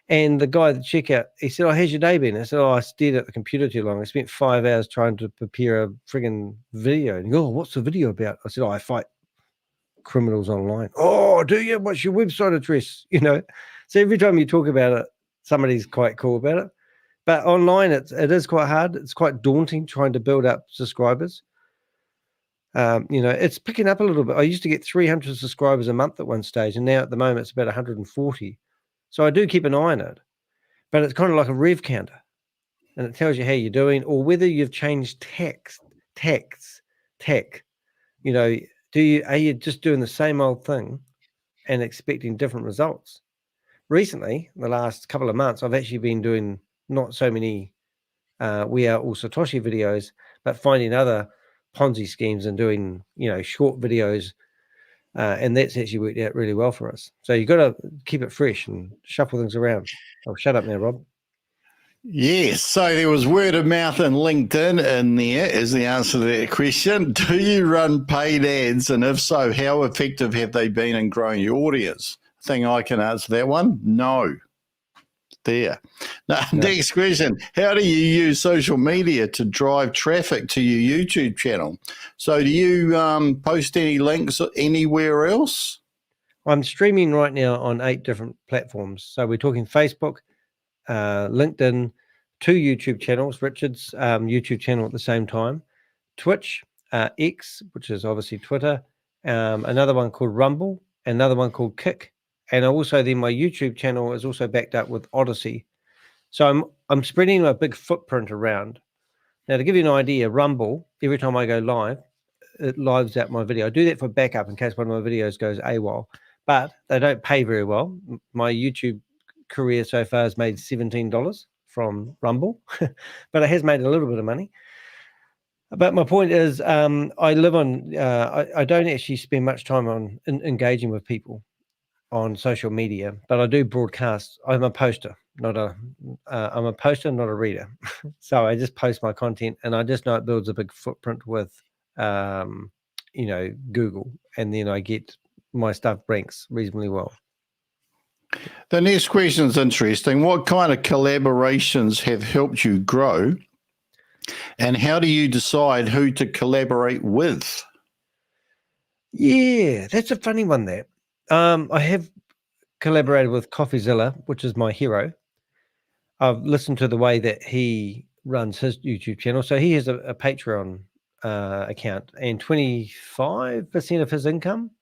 [SPEAKER 2] And the guy at the checkout, he said, how's your day been? I said, I stared at the computer too long. I spent 5 hours trying to prepare a friggin' video. And he goes, what's the video about? I said, I fight criminals online. Oh, do you? What's your website address? So every time you talk about it, somebody's quite cool about it. But online, it is quite hard. It's quite daunting trying to build up subscribers. It's picking up a little bit. I used to get 300 subscribers a month at one stage, and now at the moment it's about 140. So I do keep an eye on it, but it's kind of like a rev counter, and it tells you how you're doing or whether you've changed tech. Are you just doing the same old thing and expecting different results? Recently, the last couple of months, I've actually been doing not so many We Are All Satoshi videos, but finding other Ponzi schemes and doing, short videos. And that's actually worked out really well for us. So you've got to keep it fresh and shuffle things around. Oh, shut up now, Rob.
[SPEAKER 1] Yes. So there was word of mouth and LinkedIn in there is the answer to that question. Do you run paid ads? And if so, how effective have they been in growing your audience? I think I can answer that one. No. There. Now, next question. How do you use social media to drive traffic to your YouTube channel? So do you post any links anywhere else?
[SPEAKER 2] I'm streaming right now on 8 different platforms. So we're talking Facebook, LinkedIn, 2 YouTube channels, Richard's YouTube channel at the same time, Twitch, X, which is obviously Twitter, another one called Rumble, another one called Kick. And also then my YouTube channel is also backed up with Odyssey. So I'm spreading a big footprint around. Now, to give you an idea, Rumble, every time I go live, it lives out my video. I do that for backup in case one of my videos goes AWOL, but they don't pay very well. My YouTube career so far has made $17 from Rumble, but it has made a little bit of money. But my point is, I live on. I don't actually spend much time on engaging with people on social media, but I do broadcast. I'm a poster, not a. I'm a poster, not a reader. So I just post my content, and I just know it builds a big footprint with, Google, and then I get my stuff ranks reasonably well.
[SPEAKER 1] The next question is interesting. What kind of collaborations have helped you grow? And how do you decide who to collaborate with?
[SPEAKER 2] Yeah, that's a funny one there. I have collaborated with CoffeeZilla, which is my hero. I've listened to the way that he runs his YouTube channel. So he has a Patreon account, and 25% of his income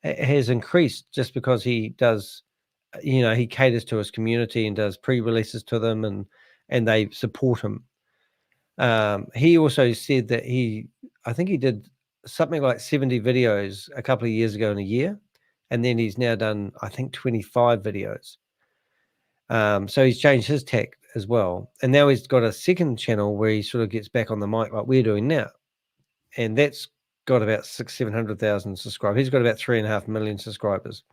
[SPEAKER 2] has increased just because he does, he caters to his community and does pre-releases to them, and they support him. He also said that I think he did something like 70 videos a couple of years ago in a year, and then he's now done, I think, 25 videos. So he's changed his tack as well, and now he's got a second channel where he sort of gets back on the mic like we're doing now, and that's got about 700,000 subscribers. He's got about 3.5 million subscribers.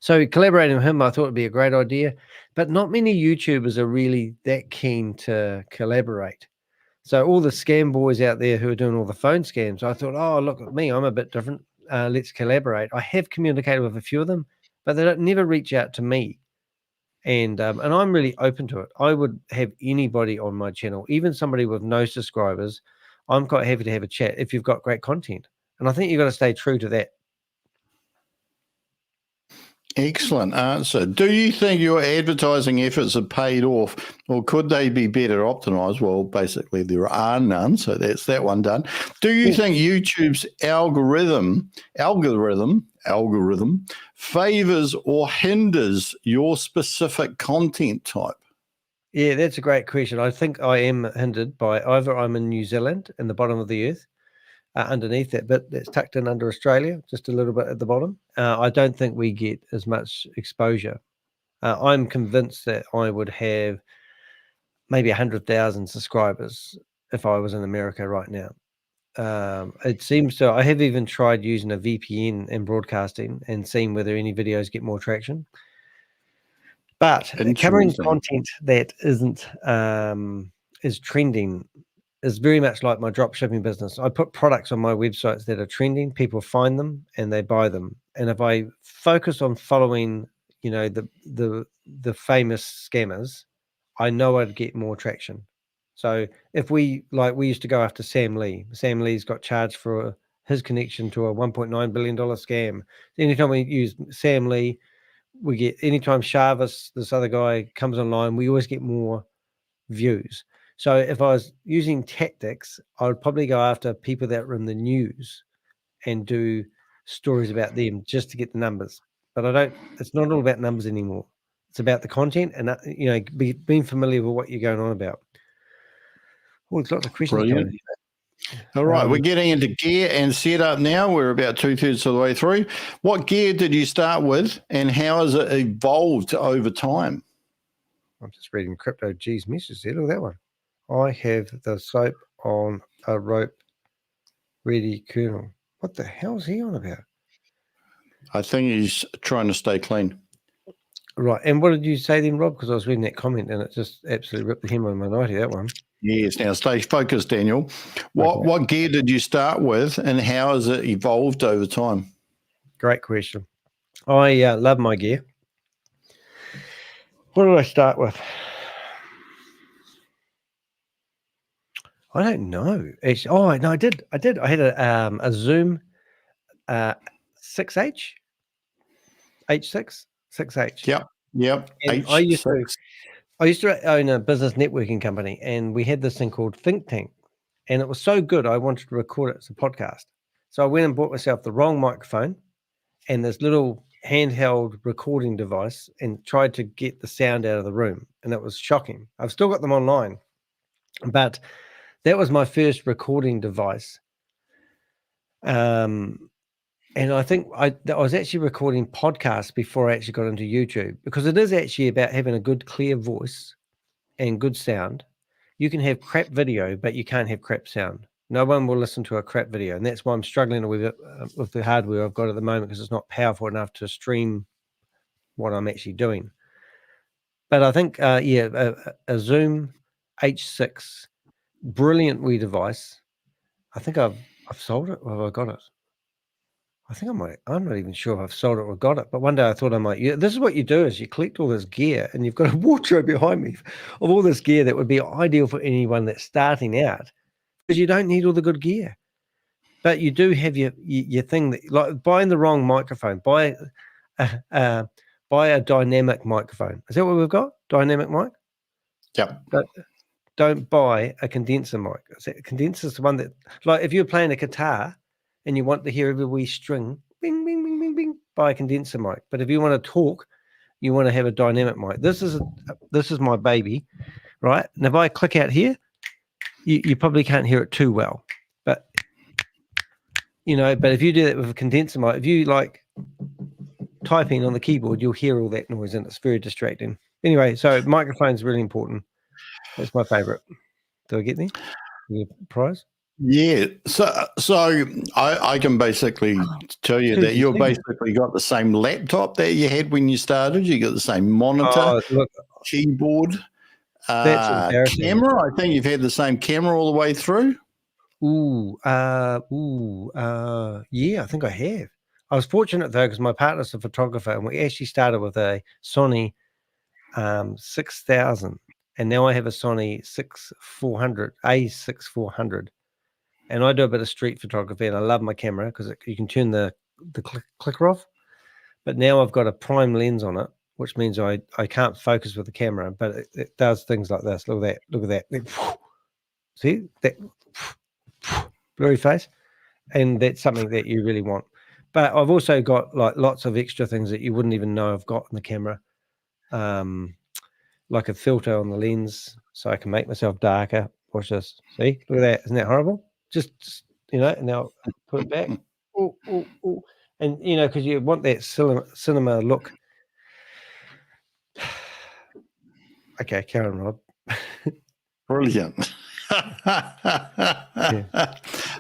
[SPEAKER 2] So collaborating with him, I thought would be a great idea, but not many YouTubers are really that keen to collaborate. So all the scam boys out there who are doing all the phone scams, I thought, oh, look at me, I'm a bit different. Let's collaborate. I have communicated with a few of them, but they don't never reach out to me. And I'm really open to it. I would have anybody on my channel, even somebody with no subscribers. I'm quite happy to have a chat if you've got great content. And I think you've got to stay true to that.
[SPEAKER 1] Excellent answer. Do you think your advertising efforts have paid off, or could they be better optimized? Well, basically, there are none, so that's that one done. Do you think YouTube's algorithm favors or hinders your specific content type?
[SPEAKER 2] Yeah, that's a great question. I think I am hindered by either I'm in New Zealand in the bottom of the earth, underneath that bit that's tucked in under Australia, just a little bit at the bottom. I don't think we get as much exposure. I'm convinced that I would have maybe 100,000 subscribers if I was in America right now. It seems so. I have even tried using a VPN and broadcasting and seeing whether any videos get more traction. But covering content that isn't is trending is very much like my dropshipping business. I put products on my websites that are trending, people find them and they buy them. And if I focus on following, the famous scammers, I know I'd get more traction. So if we used to go after Sam Lee. Sam Lee's got charged for his connection to a $1.9 billion scam. Anytime we use Sam Lee, we get, anytime Shavis, this other guy, comes online, we always get more views. So if I was using tactics, I would probably go after people that are in the news and do stories about them just to get the numbers. But it's not all about numbers anymore. It's about the content and, being familiar with what you're going on about. Oh, there's lots of questions coming in.
[SPEAKER 1] All right, we're getting into gear and setup now. We're about 2/3 of the way through. What gear did you start with, and how has it evolved over time?
[SPEAKER 2] I'm just reading Crypto G's message there. Look at that one. I have the soap on a rope ready kernel. What the hell is he on about?
[SPEAKER 1] I think he's trying to stay clean.
[SPEAKER 2] Right. And what did you say then, Rob? Because I was reading that comment and it just absolutely ripped the hem on my nightie, that one.
[SPEAKER 1] Yes. Now stay focused, Daniel. What gear did you start with, and how has it evolved over time?
[SPEAKER 2] Great question. I love my gear. What did I start with? I don't know. Actually, oh no, I did. I had a Zoom 6H, H6, 6H.
[SPEAKER 1] Yep.
[SPEAKER 2] And I used to own a business networking company, and we had this thing called Think Tank, and it was so good I wanted to record it as a podcast. So I went and bought myself the wrong microphone and this little handheld recording device and tried to get the sound out of the room, and it was shocking. I've still got them online, but that was my first recording device. And I think I was actually recording podcasts before I actually got into YouTube, because it is actually about having a good, clear voice and good sound. You can have crap video, but you can't have crap sound. No one will listen to a crap video, and that's why I'm struggling with the hardware I've got at the moment, because it's not powerful enough to stream what I'm actually doing. But I think, a Zoom H6, brilliant wee device. I think I've sold it, or have I got it? I think I might. I'm not even sure if I've sold it or got it. But one day I thought I might. Yeah, this is what you do: is you collect all this gear, and you've got a wardrobe behind me of all this gear that would be ideal for anyone that's starting out, because you don't need all the good gear. But you do have your thing that, like buying the wrong microphone. Buy a dynamic microphone. Is that what we've got? Dynamic mic?
[SPEAKER 1] Yep.
[SPEAKER 2] But don't buy a condenser mic. A condenser is the one that, like, if you're playing a guitar and you want to hear every wee string, bing, bing, bing, bing, bing, buy a condenser mic. But if you want to talk, you want to have a dynamic mic. This is my baby, right? And if I click out here, you probably can't hear it too well. But but if you do that with a condenser mic, if you like typing on the keyboard, you'll hear all that noise, and it's very distracting. Anyway, so microphone's really important. That's my favorite. Do I get there? Your prize?
[SPEAKER 1] Yeah. So I can basically tell you that you've basically got the same laptop that you had when you started. You got the same monitor, keyboard, camera. I think you've had the same camera all the way through.
[SPEAKER 2] Yeah, I think I have. I was fortunate though, because my partner's a photographer, and we actually started with a Sony 6000, and now I have a Sony A6400, and I do a bit of street photography, and I love my camera because you can turn the clicker off. But now I've got a prime lens on it, which means I can't focus with the camera, but it does things like this. Look at that. See that blurry face? And that's something that you really want. But I've also got like lots of extra things that you wouldn't even know I've got in the camera, like a filter on the lens, so I can make myself darker. Watch this. See, look at that. Isn't that horrible? Just and now put it back. Ooh. And because you want that cinema look. Okay, Karen, Rob.
[SPEAKER 1] Brilliant.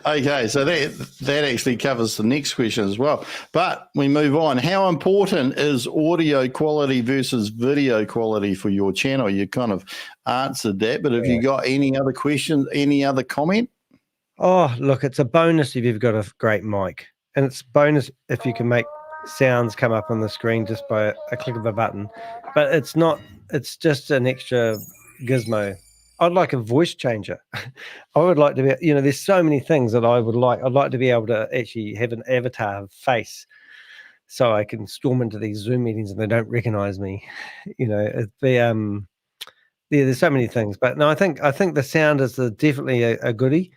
[SPEAKER 1] Okay, so that actually covers the next question as well. But we move on. How important is audio quality versus video quality for your channel? You kind of answered that, but have you got any other questions, any other comment?
[SPEAKER 2] Oh, look, it's a bonus if you've got a great mic, and it's a bonus if you can make sounds come up on the screen just by a click of a button. But it's not, it's just an extra gizmo. I'd like a voice changer. I would like to be, there's so many things that I would like. I'd like to be able to actually have an avatar face, so I can storm into these Zoom meetings and they don't recognize me. There's so many things. But no, I think the sound is definitely a goodie.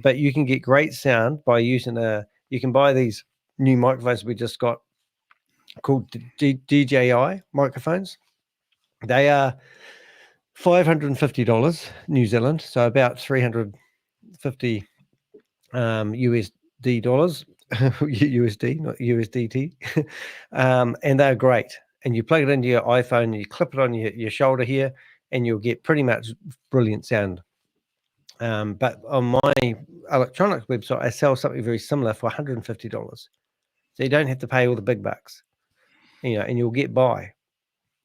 [SPEAKER 2] But you can get great sound by using you can buy these new microphones we just got called DJI microphones. They are $550 New Zealand, so about 350 USD dollars, USD, not USDT, and they're great. And you plug it into your iPhone, you clip it on your shoulder here, and you'll get pretty much brilliant sound. But on my electronics website, I sell something very similar for $150, so you don't have to pay all the big bucks, and you'll get by.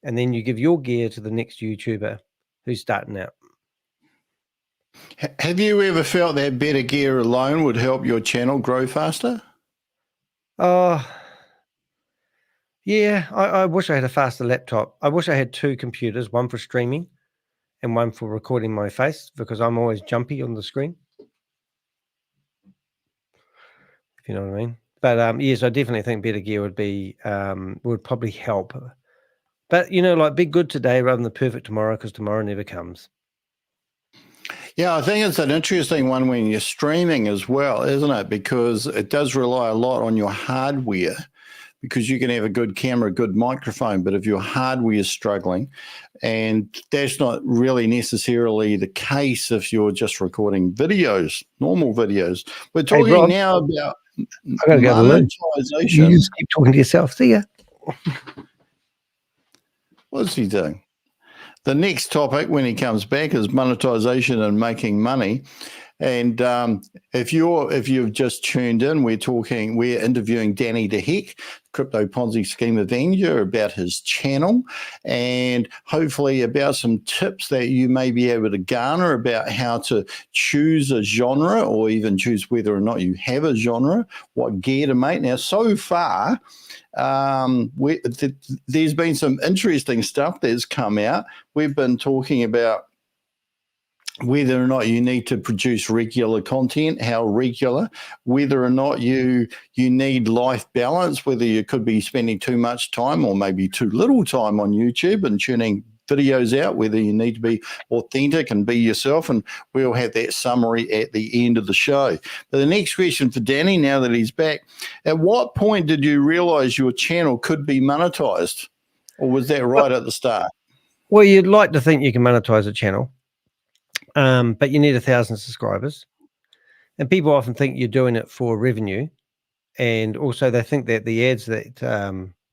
[SPEAKER 2] And then you give your gear to the next YouTuber who's starting out.
[SPEAKER 1] Have you ever felt that better gear alone would help your channel grow faster?
[SPEAKER 2] Yeah, I wish I had a faster laptop. I wish I had two computers, one for streaming and one for recording my face, because I'm always jumpy on the screen. If you know what I mean. But yes, I definitely think better gear would probably help. But be good today rather than perfect tomorrow, because tomorrow never comes.
[SPEAKER 1] Yeah, I think it's an interesting one when you're streaming as well, isn't it? Because it does rely a lot on your hardware, because you can have a good camera, a good microphone, but if your hardware is struggling, and that's not really necessarily the case if you're just recording videos, normal videos. We're talking now about monetization.
[SPEAKER 2] You just keep talking to yourself. See ya.
[SPEAKER 1] What's he doing? The next topic when he comes back is monetization and making money. And if you've just tuned in, we're interviewing Danny DeHeck, Crypto Ponzi Scheme Avenger, about his channel, and hopefully about some tips that you may be able to garner about how to choose a genre, or even choose whether or not you have a genre, what gear to make. Now, so far, there's been some interesting stuff that's come out. We've been talking about whether or not you need to produce regular content, how regular, whether or not you need life balance, whether you could be spending too much time or maybe too little time on YouTube and tuning videos out, whether you need to be authentic and be yourself, and we'll have that summary at the end of the show. But the next question for Danny, now that he's back, at what point did you realize your channel could be monetized, or was that right at the start?
[SPEAKER 2] Well, you'd like to think you can monetize a channel. But you need 1,000 subscribers, and people often think you're doing it for revenue, and also they think that the ads that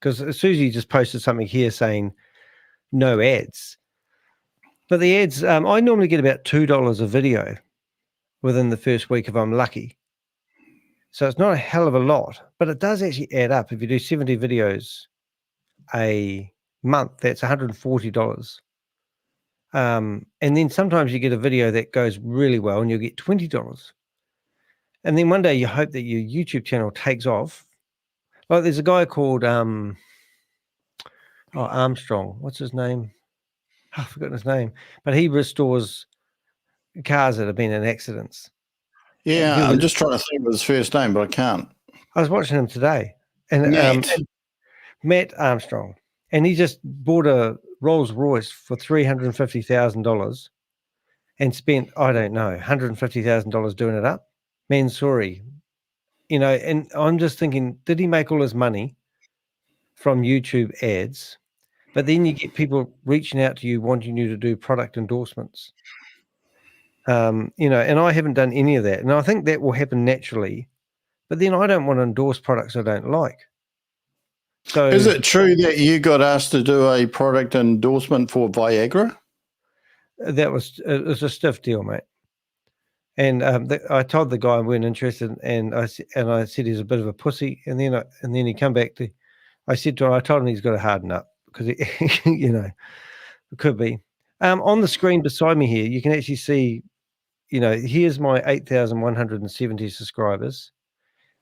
[SPEAKER 2] because Susie just posted something here saying no ads, but the ads I normally get about $2 a video within the first week if I'm lucky, so it's not a hell of a lot, but it does actually add up. If you do 70 videos a month, that's $140. And then sometimes you get a video that goes really well and you'll get $20. And then one day you hope that your YouTube channel takes off. Like there's a guy called Armstrong. What's his name? Oh, I've forgotten his name. But he restores cars that have been in accidents.
[SPEAKER 1] Yeah, I'm just trying to think of his first name, but I can't.
[SPEAKER 2] I was watching him today. And Matt Armstrong. And he just bought a Rolls Royce for $350,000 and spent, I don't know, $150,000 doing it up. Man, sorry. You know, and I'm just thinking, did he make all his money from YouTube ads? But then you get people reaching out to you, wanting you to do product endorsements. You know, and I haven't done any of that. And I think that will happen naturally. But then I don't want to endorse products I don't like. So,
[SPEAKER 1] is it true that you got asked to do a product endorsement for Viagra?
[SPEAKER 2] It was a stiff deal, mate. And I told the guy I weren't interested, and I said he's a bit of a pussy. And then he come back to, I told him he's got to harden up because you know, it could be. On the screen beside me here, you can actually see, you know, here's my 8,170 subscribers.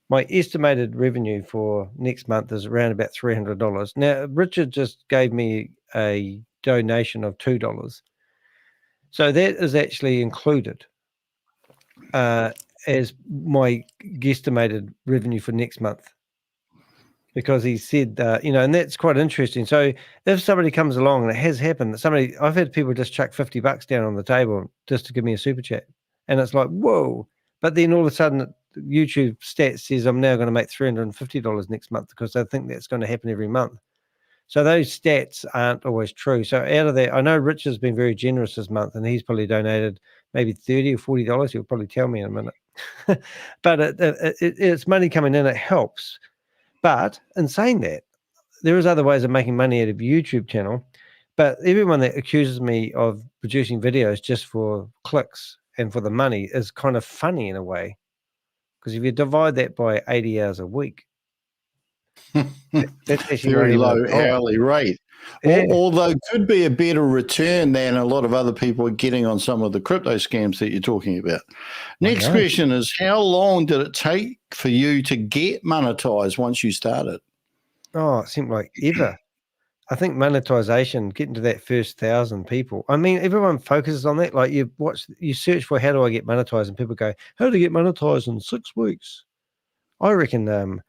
[SPEAKER 2] My estimated revenue for next month is around about $300. Now, Richard just gave me a donation of $2. So that is actually included as my guesstimated revenue for next month. Because he said, you know, and that's quite interesting. So if somebody comes along, and it has happened, that I've had people just chuck $50 down on the table just to give me a super chat. And it's like, whoa. But then all of a sudden, YouTube stats says I'm now going to make $350 next month because I think that's going to happen every month. So those stats aren't always true. So out of that, I know Rich has been very generous this month, and he's probably donated maybe $30 or $40. He'll probably tell me in a minute. But it's money coming in. It helps. But in saying that, there is other ways of making money out of your YouTube channel. But everyone that accuses me of producing videos just for clicks and for the money is kind of funny in a way. Because if you divide that by 80 hours a week, that's actually
[SPEAKER 1] very low hourly rate.
[SPEAKER 2] Yeah.
[SPEAKER 1] Although could be a better return than a lot of other people are getting on some of the crypto scams that you're talking about. Next question is, how long did it take for you to get monetized once you started?
[SPEAKER 2] Oh, it seemed like ever. I think monetization, getting to that first 1,000 people. I mean, everyone focuses on that. Like you search for how do I get monetized, and people go, how to get monetized in 6 weeks. I reckon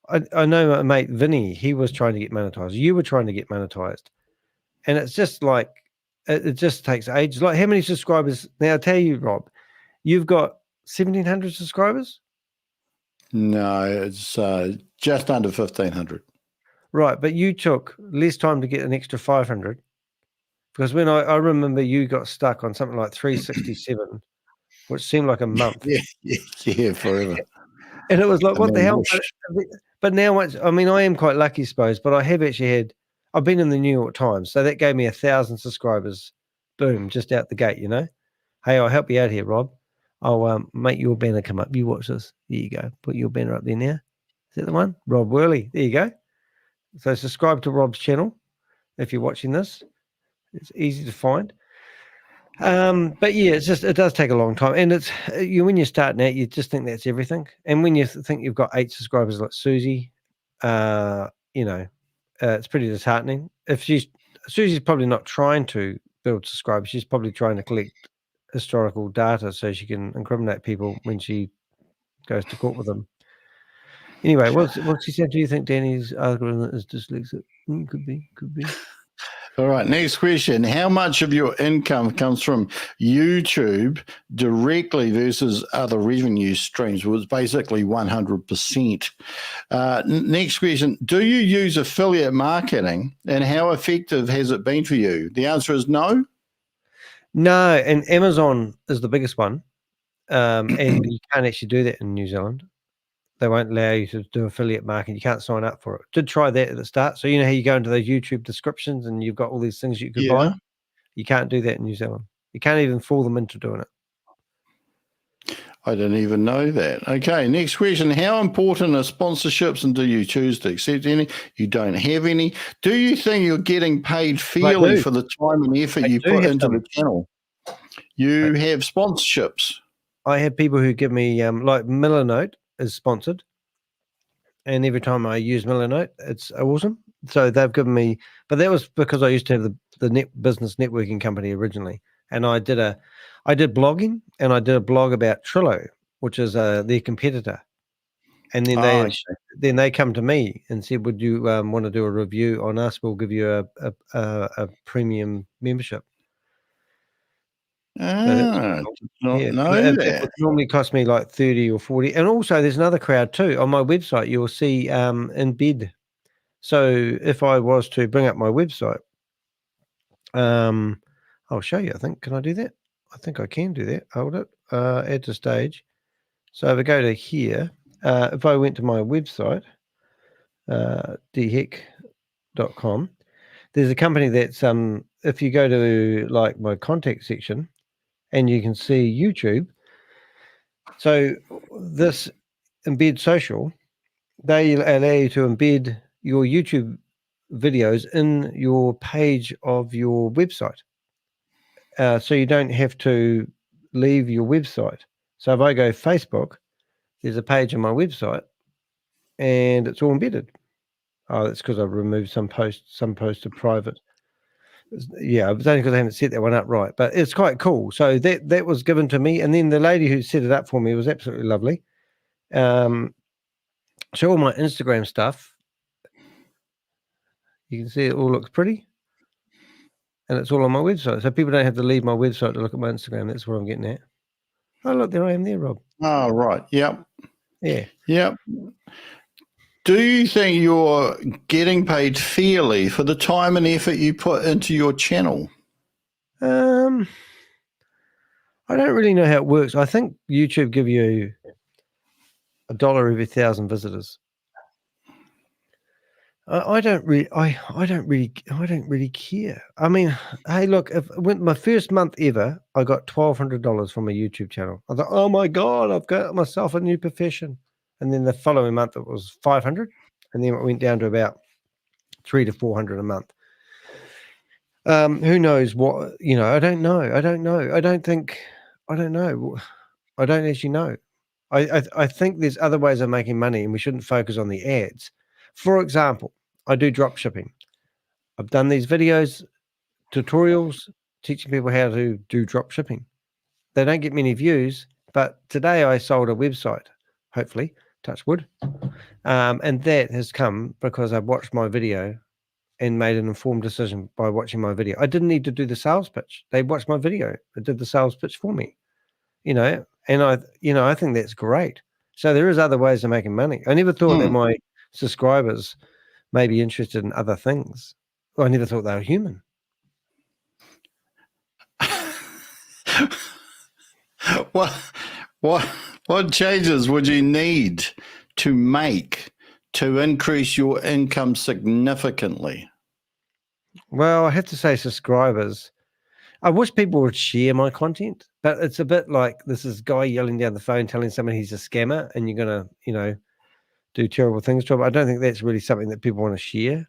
[SPEAKER 2] I know my mate Vinny, he was trying to get monetized. You were trying to get monetized. And it's just like, it just takes ages. Like how many subscribers? Now I'll tell you, Rob, you've got 1,700 subscribers?
[SPEAKER 1] No, it's just under 1,500.
[SPEAKER 2] Right, but you took less time to get an extra 500. Because when I remember you got stuck on something like 367, which seemed like a month.
[SPEAKER 1] Yeah, forever.
[SPEAKER 2] And it was like, what the hell? But now, I mean, I am quite lucky, I suppose, but I have actually had I've been in the New York Times, so that gave me 1,000 subscribers. Boom, just out the gate, you know. Hey, I'll help you out here, Rob. I'll make your banner come up. You watch this. There you go. Put your banner up there now. Is that the one? Rob Woolley. There you go. So subscribe to Rob's channel if you're watching this. It's easy to find. But yeah, it does take a long time, and it's when you're starting out, you just think that's everything, and when you think you've got 8 subscribers like Susie, it's pretty disheartening. Susie's probably not trying to build subscribers; she's probably trying to collect historical data so she can incriminate people when she goes to court with them. Anyway, what's she said? Do you think Danny's algorithm is dyslexic? Could be.
[SPEAKER 1] All right, next question. How much of your income comes from YouTube directly versus other revenue streams? Well, it's basically 100%. Next question. Do you use affiliate marketing, and how effective has it been for you? The answer is no.
[SPEAKER 2] No, and Amazon is the biggest one, and you can't actually do that in New Zealand. They won't allow you to do affiliate marketing. You can't sign up for it. Did try that at the start. So you know how you go into those YouTube descriptions and you've got all these things you could buy? You can't do that in New Zealand. You can't even fool them into doing it.
[SPEAKER 1] I didn't even know that. Okay, next question. How important are sponsorships, and do you choose to accept any? You don't have any. Do you think you're getting paid fairly for the time and effort you put into the channel? You have sponsorships.
[SPEAKER 2] I have people who give me, like Milanote is sponsored, and every time I use Milanote, it's awesome. So they've given me, but that was because I used to have the business networking company originally, and I did blogging, and I did a blog about Trello, which is their competitor, and then they come to me and said, "Would you want to do a review on us? We'll give you a premium membership."
[SPEAKER 1] That
[SPEAKER 2] would normally cost me like 30 or 40. And also there's another crowd too. On my website, you'll see embed. So if I was to bring up my website, I'll show you, I think. Can I do that? I think I can do that. Hold it. Add to stage. So if I go to here, if I went to my website, dheck.com, there's a company that's, if you go to like my contact section, and you can see YouTube. So this embed social, they allow you to embed your YouTube videos in your page of your website. So you don't have to leave your website. So if I go Facebook, there's a page on my website and it's all embedded. Oh, that's because I've removed some posts are private. Yeah, it's only because I haven't set that one up right, but it's quite cool. So that was given to me, and then the lady who set it up for me was absolutely lovely. So all my Instagram stuff, you can see it all looks pretty, and it's all on my website. So people don't have to leave my website to look at my Instagram. That's what I'm getting at. Oh, look, there I am there, Rob.
[SPEAKER 1] Oh, right. Yep.
[SPEAKER 2] Yeah.
[SPEAKER 1] Yep. Do you think you're getting paid fairly for the time and effort you put into your channel?
[SPEAKER 2] I don't really know how it works. I think YouTube give you $1 every 1,000 visitors. I don't really care. I mean, hey, look, my first month ever, I got $1,200 from a YouTube channel. I thought, oh my God, I've got myself a new profession. And then the following month it was 500, and then it went down to about 300 to 400 a month. Who knows what, I don't know. I don't know. I don't know. I don't actually know. I think there's other ways of making money, and we shouldn't focus on the ads. For example, I do drop shipping. I've done these videos, tutorials, teaching people how to do drop shipping. They don't get many views, but today I sold a website, hopefully, touch wood. And that has come because I watched my video and made an informed decision by watching my video. I didn't need to do the sales pitch. They watched my video. It did the sales pitch for me, and I think that's great. So there is other ways of making money. I never thought that my subscribers may be interested in other things. Well, I never thought they were human.
[SPEAKER 1] What changes would you need to make to increase your income significantly?
[SPEAKER 2] Well, I have to say, subscribers. I wish people would share my content, but it's a bit like this is guy yelling down the phone telling someone he's a scammer and you're gonna, do terrible things to him. I don't think that's really something that people want to share.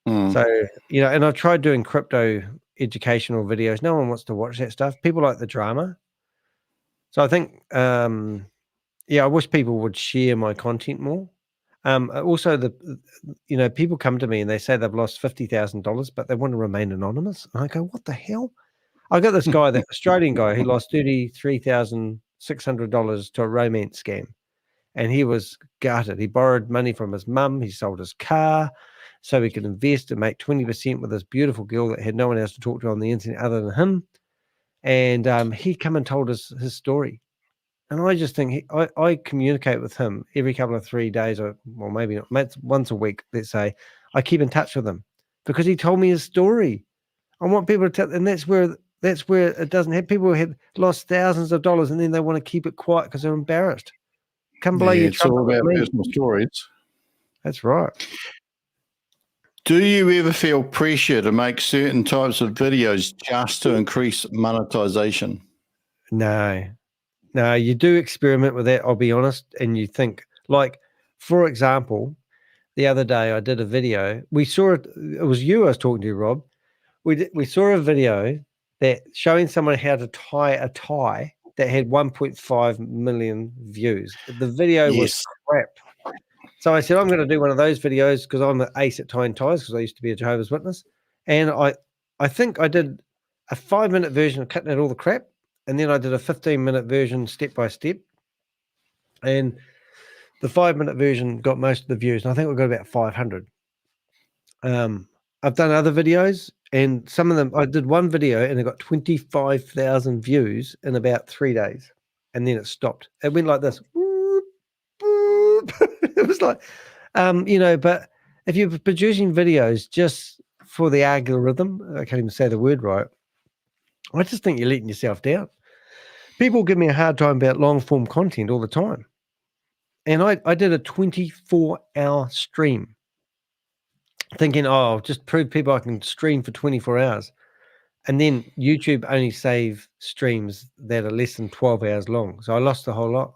[SPEAKER 1] Mm.
[SPEAKER 2] So, and I've tried doing crypto educational videos. No one wants to watch that stuff. People like the drama. So I think, I wish people would share my content more. Also, people come to me and they say they've lost $50,000, but they want to remain anonymous. And I go, what the hell? I got this guy, that Australian guy, who lost $33,600 to a romance scam. And he was gutted. He borrowed money from his mum. He sold his car so he could invest and make 20% with this beautiful girl that had no one else to talk to on the internet other than him. And he come and told us his story. And I just think I communicate with him every couple of 3 days, or well, maybe not, once a week, let's say. I keep in touch with him because he told me his story. I want people to tell, and that's where it doesn't have people who had lost thousands of dollars and then they want to keep it quiet because they're embarrassed. Come blow your
[SPEAKER 1] It's
[SPEAKER 2] trumpet
[SPEAKER 1] all
[SPEAKER 2] with
[SPEAKER 1] about
[SPEAKER 2] me.
[SPEAKER 1] personal stories.
[SPEAKER 2] That's right.
[SPEAKER 1] Do you ever feel pressure to make certain types of videos just to increase monetization?
[SPEAKER 2] No, you do experiment with that, I'll be honest, and you think, like, for example, the other day I did a video. We saw it was you I was talking to, Rob. We saw a video that showing someone how to tie a tie that had 1.5 million views. The video was
[SPEAKER 1] Yes.
[SPEAKER 2] crap. So I said, I'm going to do one of those videos because I'm an ace at tying ties because I used to be a Jehovah's Witness. And I think I did a 5-minute version of cutting out all the crap. And then I did a 15-minute version step by step. And the 5-minute version got most of the views. And I think we got about 500. I've done other videos, and some of them, I did one video and it got 25,000 views in about 3 days. And then it stopped. It went like this. It was like, but if you're producing videos just for the algorithm, I can't even say the word right, I just think you're letting yourself down. People give me a hard time about long form content all the time. And I did a 24-hour stream thinking, I'll just prove people I can stream for 24 hours. And then YouTube only save streams that are less than 12 hours long. So I lost the whole lot.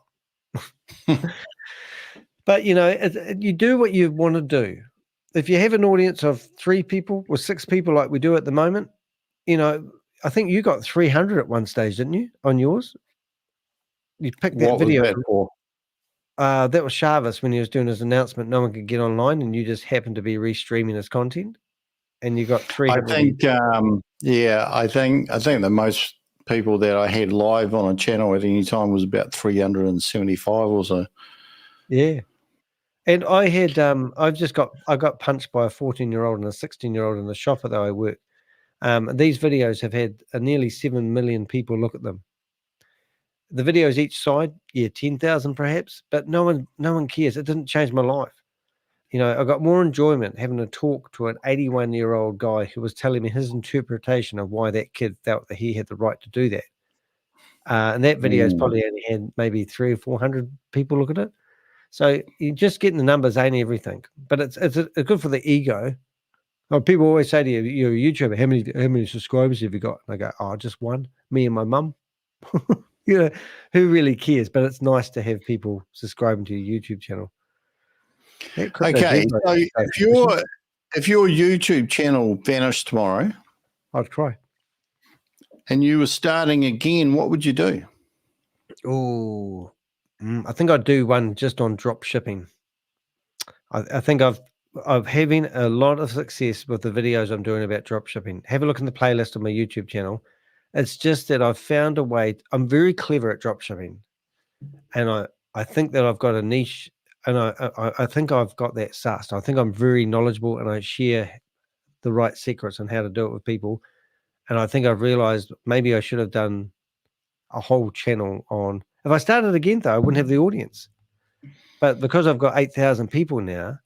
[SPEAKER 2] But, you do what you want to do. If you have an audience of 3 people or 6 people like we do at the moment, I think you got 300 at one stage, didn't you, on yours? You picked that
[SPEAKER 1] What
[SPEAKER 2] video.
[SPEAKER 1] was that for?
[SPEAKER 2] That was Shavis when he was doing his announcement. No one could get online, and you just happened to be restreaming his content, and you got 300.
[SPEAKER 1] I think, I think the most people that I had live on a channel at any time was about 375 or so.
[SPEAKER 2] Yeah. And I had, I got punched by a 14-year-old and a 16-year-old in the shop that I work. These videos have had nearly 7 million people look at them. The videos each side, 10,000 perhaps, but no one cares. It didn't change my life. I got more enjoyment having a talk to an 81-year-old guy who was telling me his interpretation of why that kid felt that he had the right to do that. And that video has probably only had maybe 300 or 400 people look at it. So you just getting the numbers ain't everything, but it's good for the ego. Oh, people always say to you, you're a YouTuber, how many subscribers have you got? And I go, oh, just one, me and my mum. Who really cares? But it's nice to have people subscribing to your YouTube channel.
[SPEAKER 1] Okay, so if your YouTube channel vanished tomorrow,
[SPEAKER 2] I'd cry.
[SPEAKER 1] And you were starting again, what would you do?
[SPEAKER 2] Oh, I think I'd do one just on drop shipping. I think I've having a lot of success with the videos I'm doing about drop shipping. Have a look in the playlist on my YouTube channel. It's just that I've found a way. I'm very clever at drop shipping, and I think that I've got a niche, and I think I've got that sussed. I think I'm very knowledgeable, and I share the right secrets on how to do it with people. And I think I've realized maybe I should have done a whole channel on. If I started again, though, I wouldn't have the audience. But because I've got 8,000 people now,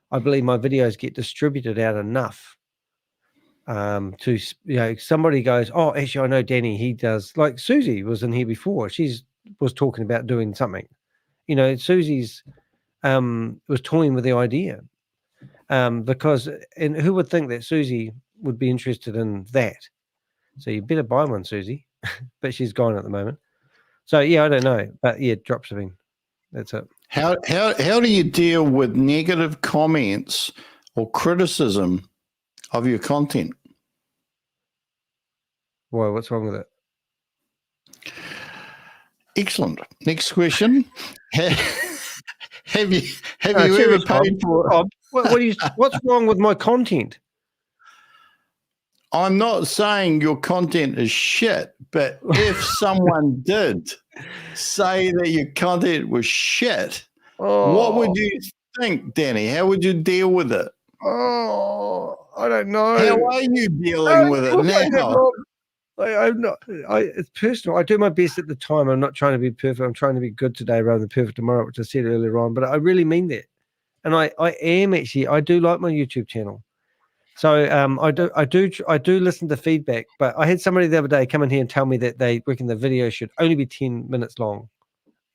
[SPEAKER 2] I believe my videos get distributed out enough to, somebody goes, oh, actually, I know Danny, he does, like Susie was in here before. She's was talking about doing something. Susie's was toying with the idea. Because and who would think that Susie would be interested in that? So you better buy one, Susie. But she's gone at the moment. So yeah, I don't know, but yeah, dropshipping. That's it.
[SPEAKER 1] How do you deal with negative comments or criticism of your content?
[SPEAKER 2] Why? What's wrong with it?
[SPEAKER 1] Excellent. Next question. Have you
[SPEAKER 2] Serious,
[SPEAKER 1] ever paid
[SPEAKER 2] Rob?
[SPEAKER 1] for?
[SPEAKER 2] Rob, what's wrong with my content?
[SPEAKER 1] I'm not saying your content is shit, but if someone did say that your content was shit, what would you think, Danny? How would you deal with it?
[SPEAKER 2] Oh, I don't know.
[SPEAKER 1] How are you dealing with it now?
[SPEAKER 2] I'm not. It's personal. I do my best at the time. I'm not trying to be perfect. I'm trying to be good today rather than perfect tomorrow, which I said earlier on. But I really mean that, and I am actually. I do like my YouTube channel. So I do listen to feedback, but I had somebody the other day come in here and tell me that they reckon the video should only be 10 minutes long.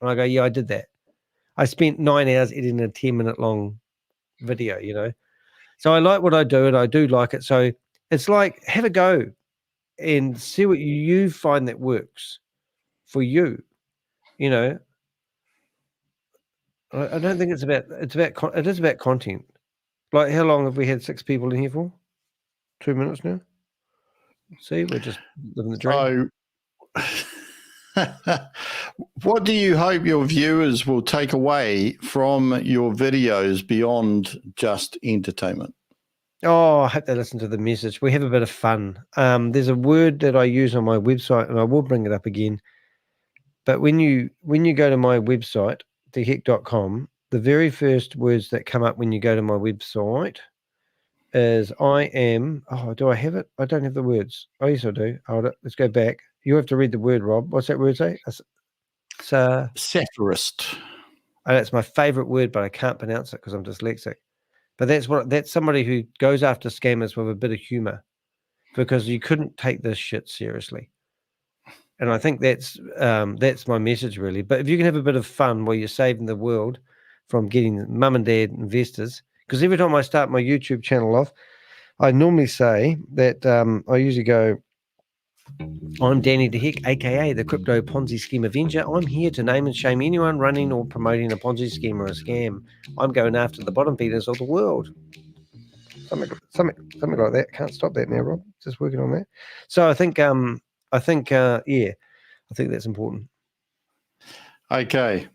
[SPEAKER 2] And I go, yeah, I did that. I spent 9 hours editing a 10-minute long video, you know. So I like what I do and I do like it. So it's like, have a go and see what you find that works for you, you know. I don't think it is about content. Like, how long have we had 6 people in here for? 2 minutes now. See, we're just living the dream.
[SPEAKER 1] So, what do you hope your viewers will take away from your videos beyond just entertainment?
[SPEAKER 2] Oh, I hope they listen to the message. We have a bit of fun. There's a word that I use on my website, and I will bring it up again. But when you go to my website, theheck.com, the very first words that come up when you go to my website is I am. Oh, do I have it? I don't have the words. Oh, yes, I do. Hold it. Let's go back. You have to read the word, Rob. What's that word say?
[SPEAKER 1] Satirist.
[SPEAKER 2] Oh, that's my favorite word, but I can't pronounce it because I'm dyslexic. But that's somebody who goes after scammers with a bit of humor, because you couldn't take this shit seriously. And I think that's my message, really. But if you can have a bit of fun while you're saving the world from getting mum and dad investors, because every time I start my YouTube channel off, I normally say that I usually go, I'm Danny the Heck, aka the Crypto Ponzi Scheme Avenger. I'm here to name and shame anyone running or promoting a Ponzi scheme or a scam. I'm going after the bottom feeders of the world. Something like that. Can't stop that now, Rob. Just working on that. So I think that's important.
[SPEAKER 1] Okay.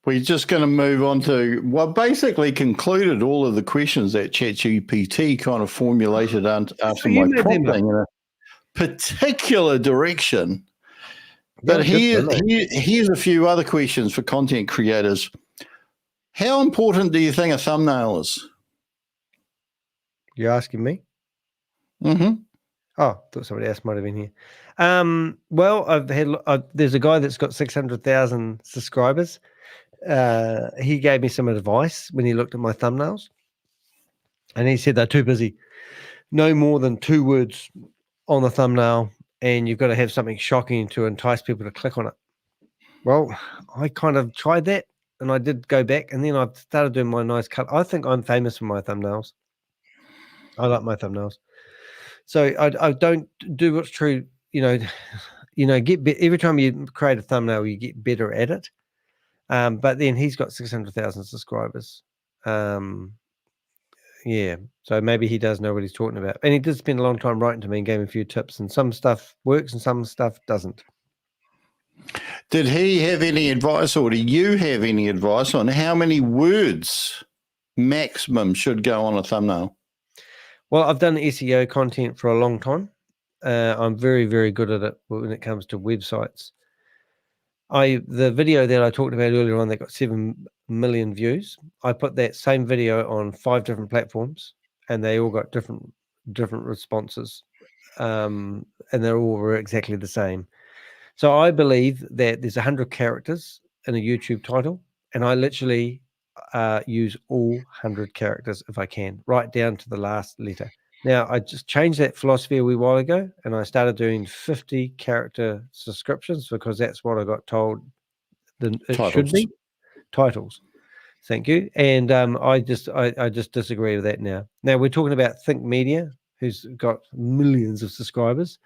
[SPEAKER 1] We're just going to move on to what basically concluded all of the questions that ChatGPT kind of formulated after my prompting in a particular direction. But here's a few other questions for content creators. How important do you think a thumbnail is?
[SPEAKER 2] You're asking me?
[SPEAKER 1] Mm-hmm.
[SPEAKER 2] Oh, I thought somebody else might have been here. Well, there's a guy that's got 600,000 subscribers. He gave me some advice when he looked at my thumbnails, and he said they're too busy. No more than 2 words on the thumbnail, and you've got to have something shocking to entice people to click on it. Well, I kind of tried that, and I did go back, and then I started doing my nice cut. I think I'm famous for my thumbnails. I like my thumbnails. So I don't do what's true, every time you create a thumbnail, you get better at it. But then he's got 600,000 subscribers. Yeah, so maybe he does know what he's talking about. And he did spend a long time writing to me and gave me a few tips, and some stuff works and some stuff doesn't.
[SPEAKER 1] Did he have any advice, or do you have any advice on how many words maximum should go on a thumbnail?
[SPEAKER 2] Well, I've done SEO content for a long time. I'm very, very good at it when it comes to websites. The video that I talked about earlier on that got 7 million views, I put that same video on 5 different platforms, and they all got different responses, and they're all exactly the same. So I believe that there's 100 characters in a YouTube title, and I literally use all 100 characters if I can, right down to the last letter. Now, I just changed that philosophy a wee while ago, and I started doing 50 character subscriptions because that's what I got told it should be. Titles. Thank you. And I just disagree with that now. Now we're talking about Think Media, who's got millions of subscribers.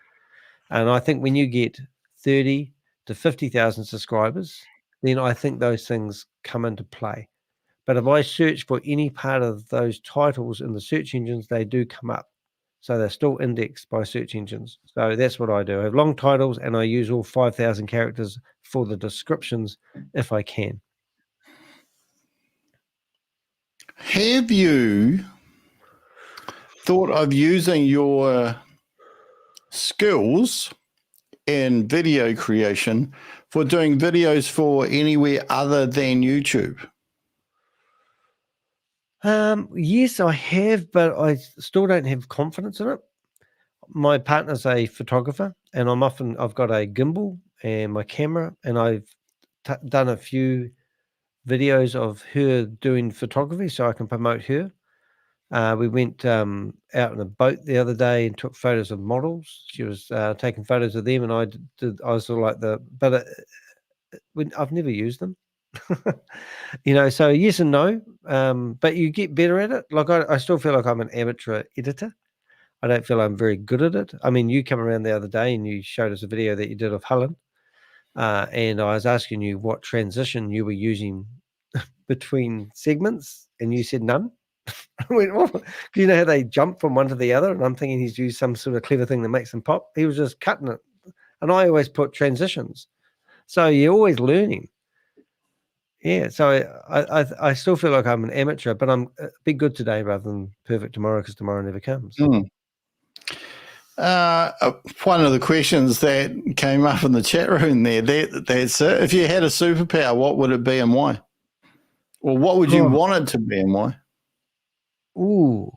[SPEAKER 2] And I think when you get 30 to 50,000 subscribers, then I think those things come into play. But if I search for any part of those titles in the search engines, they do come up. So they're still indexed by search engines. So that's what I do. I have long titles and I use all 5,000 characters for the descriptions if I can.
[SPEAKER 1] Have you thought of using your skills in video creation for doing videos for anywhere other than YouTube?
[SPEAKER 2] Yes, I have, but I still don't have confidence in it. My partner's a photographer, and I've got a gimbal and my camera, and I've done a few videos of her doing photography so I can promote her. We went out on a boat the other day and took photos of models. She was taking photos of them, and I was sort of like I've never used them. So yes and no, but you get better at it. Like I still feel like I'm an amateur editor. I don't feel I'm very good at it. I mean, you come around the other day and you showed us a video that you did of Helen, and I was asking you what transition you were using between segments, and you said none. I went, well, you know how they jump from one to the other, and I'm thinking he's used some sort of clever thing that makes them pop. He was just cutting it, and I always put transitions. So you're always learning. Yeah, so I still feel like I'm an amateur, but I'm be good today rather than perfect tomorrow, because tomorrow never comes.
[SPEAKER 1] One of the questions that came up in the chat room there, that's it. If you had a superpower, what would it be and why? Or what would you want it to be and why?
[SPEAKER 2] Ooh,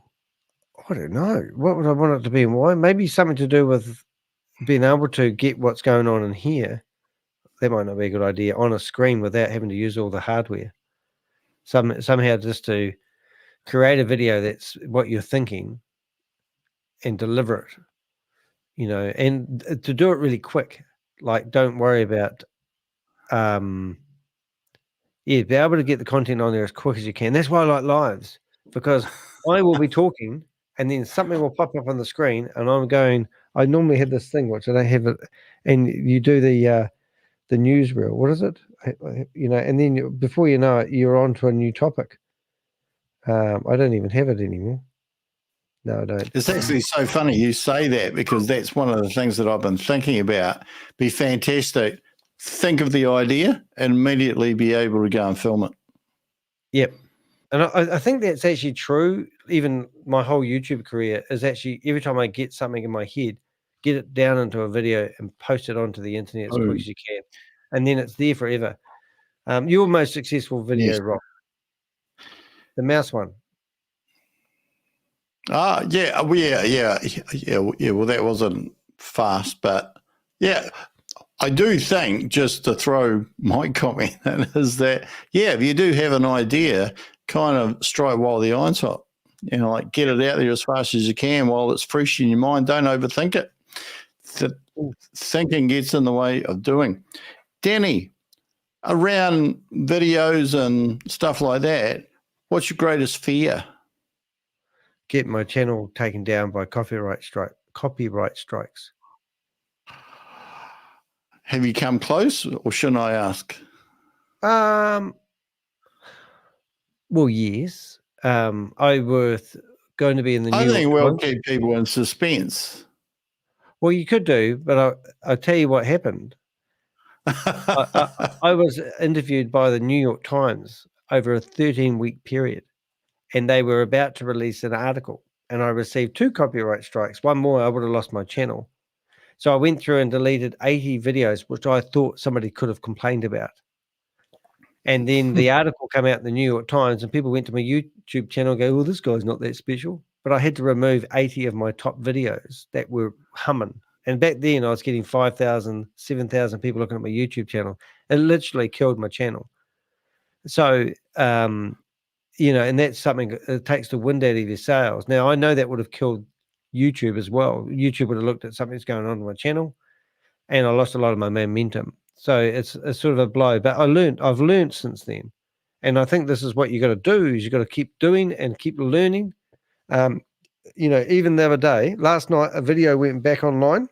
[SPEAKER 2] I don't know. What would I want it to be and why? Maybe something to do with being able to get what's going on in here. That might not be a good idea, on a screen without having to use all the hardware. Somehow just to create a video that's what you're thinking and deliver it, and to do it really quick. Like, don't worry about, be able to get the content on there as quick as you can. That's why I like lives, because I will be talking and then something will pop up on the screen and I normally have this thing, which I don't have it, and you do the newsreel. What is it? And then before you know it, you're on to a new topic. I don't even have it anymore. No, I don't.
[SPEAKER 1] It's actually so funny you say that, because that's one of the things that I've been thinking about. Be fantastic. Think of the idea and immediately be able to go and film it.
[SPEAKER 2] Yep. And I think that's actually true. Even my whole YouTube career is actually, every time I get something in my head, get it down into a video and post it onto the internet as quick as you can. And then it's there forever. Your most successful video,
[SPEAKER 1] Yes.
[SPEAKER 2] Rob, the mouse one.
[SPEAKER 1] Yeah. Well, yeah. Well, that wasn't fast, but yeah, I do think, just to throw my comment in, is that, yeah, if you do have an idea, kind of strike while the iron's hot. Like, get it out there as fast as you can while it's fresh in your mind. Don't overthink it. Thinking gets in the way of doing. Danny, around videos and stuff like that, what's your greatest fear?
[SPEAKER 2] Get my channel taken down by copyright strikes.
[SPEAKER 1] Have you come close, or shouldn't I ask?
[SPEAKER 2] Well, yes. I was going to be in the New York
[SPEAKER 1] think we'll
[SPEAKER 2] Times.
[SPEAKER 1] keep people in suspense.
[SPEAKER 2] Well, you could do, but I'll tell you what happened. I was interviewed by the New York Times over a 13-week period, and they were about to release an article, and I received 2 copyright strikes. One more, I would have lost my channel. So I went through and deleted 80 videos, which I thought somebody could have complained about. And then the article came out in the New York Times, and people went to my YouTube channel and go, well, this guy's not that special. But I had to remove 80 of my top videos that were humming. And back then I was getting 5,000, 7,000 people looking at my YouTube channel. It literally killed my channel. So, and that's something that takes the wind out of your sails. Now, I know that would have killed YouTube as well. YouTube would have looked at something that's going on my channel, and I lost a lot of my momentum. So it's sort of a blow. But I've learned since then. And I think this is what you got to do, is you got to keep doing and keep learning. Even the other day, last night, a video went back online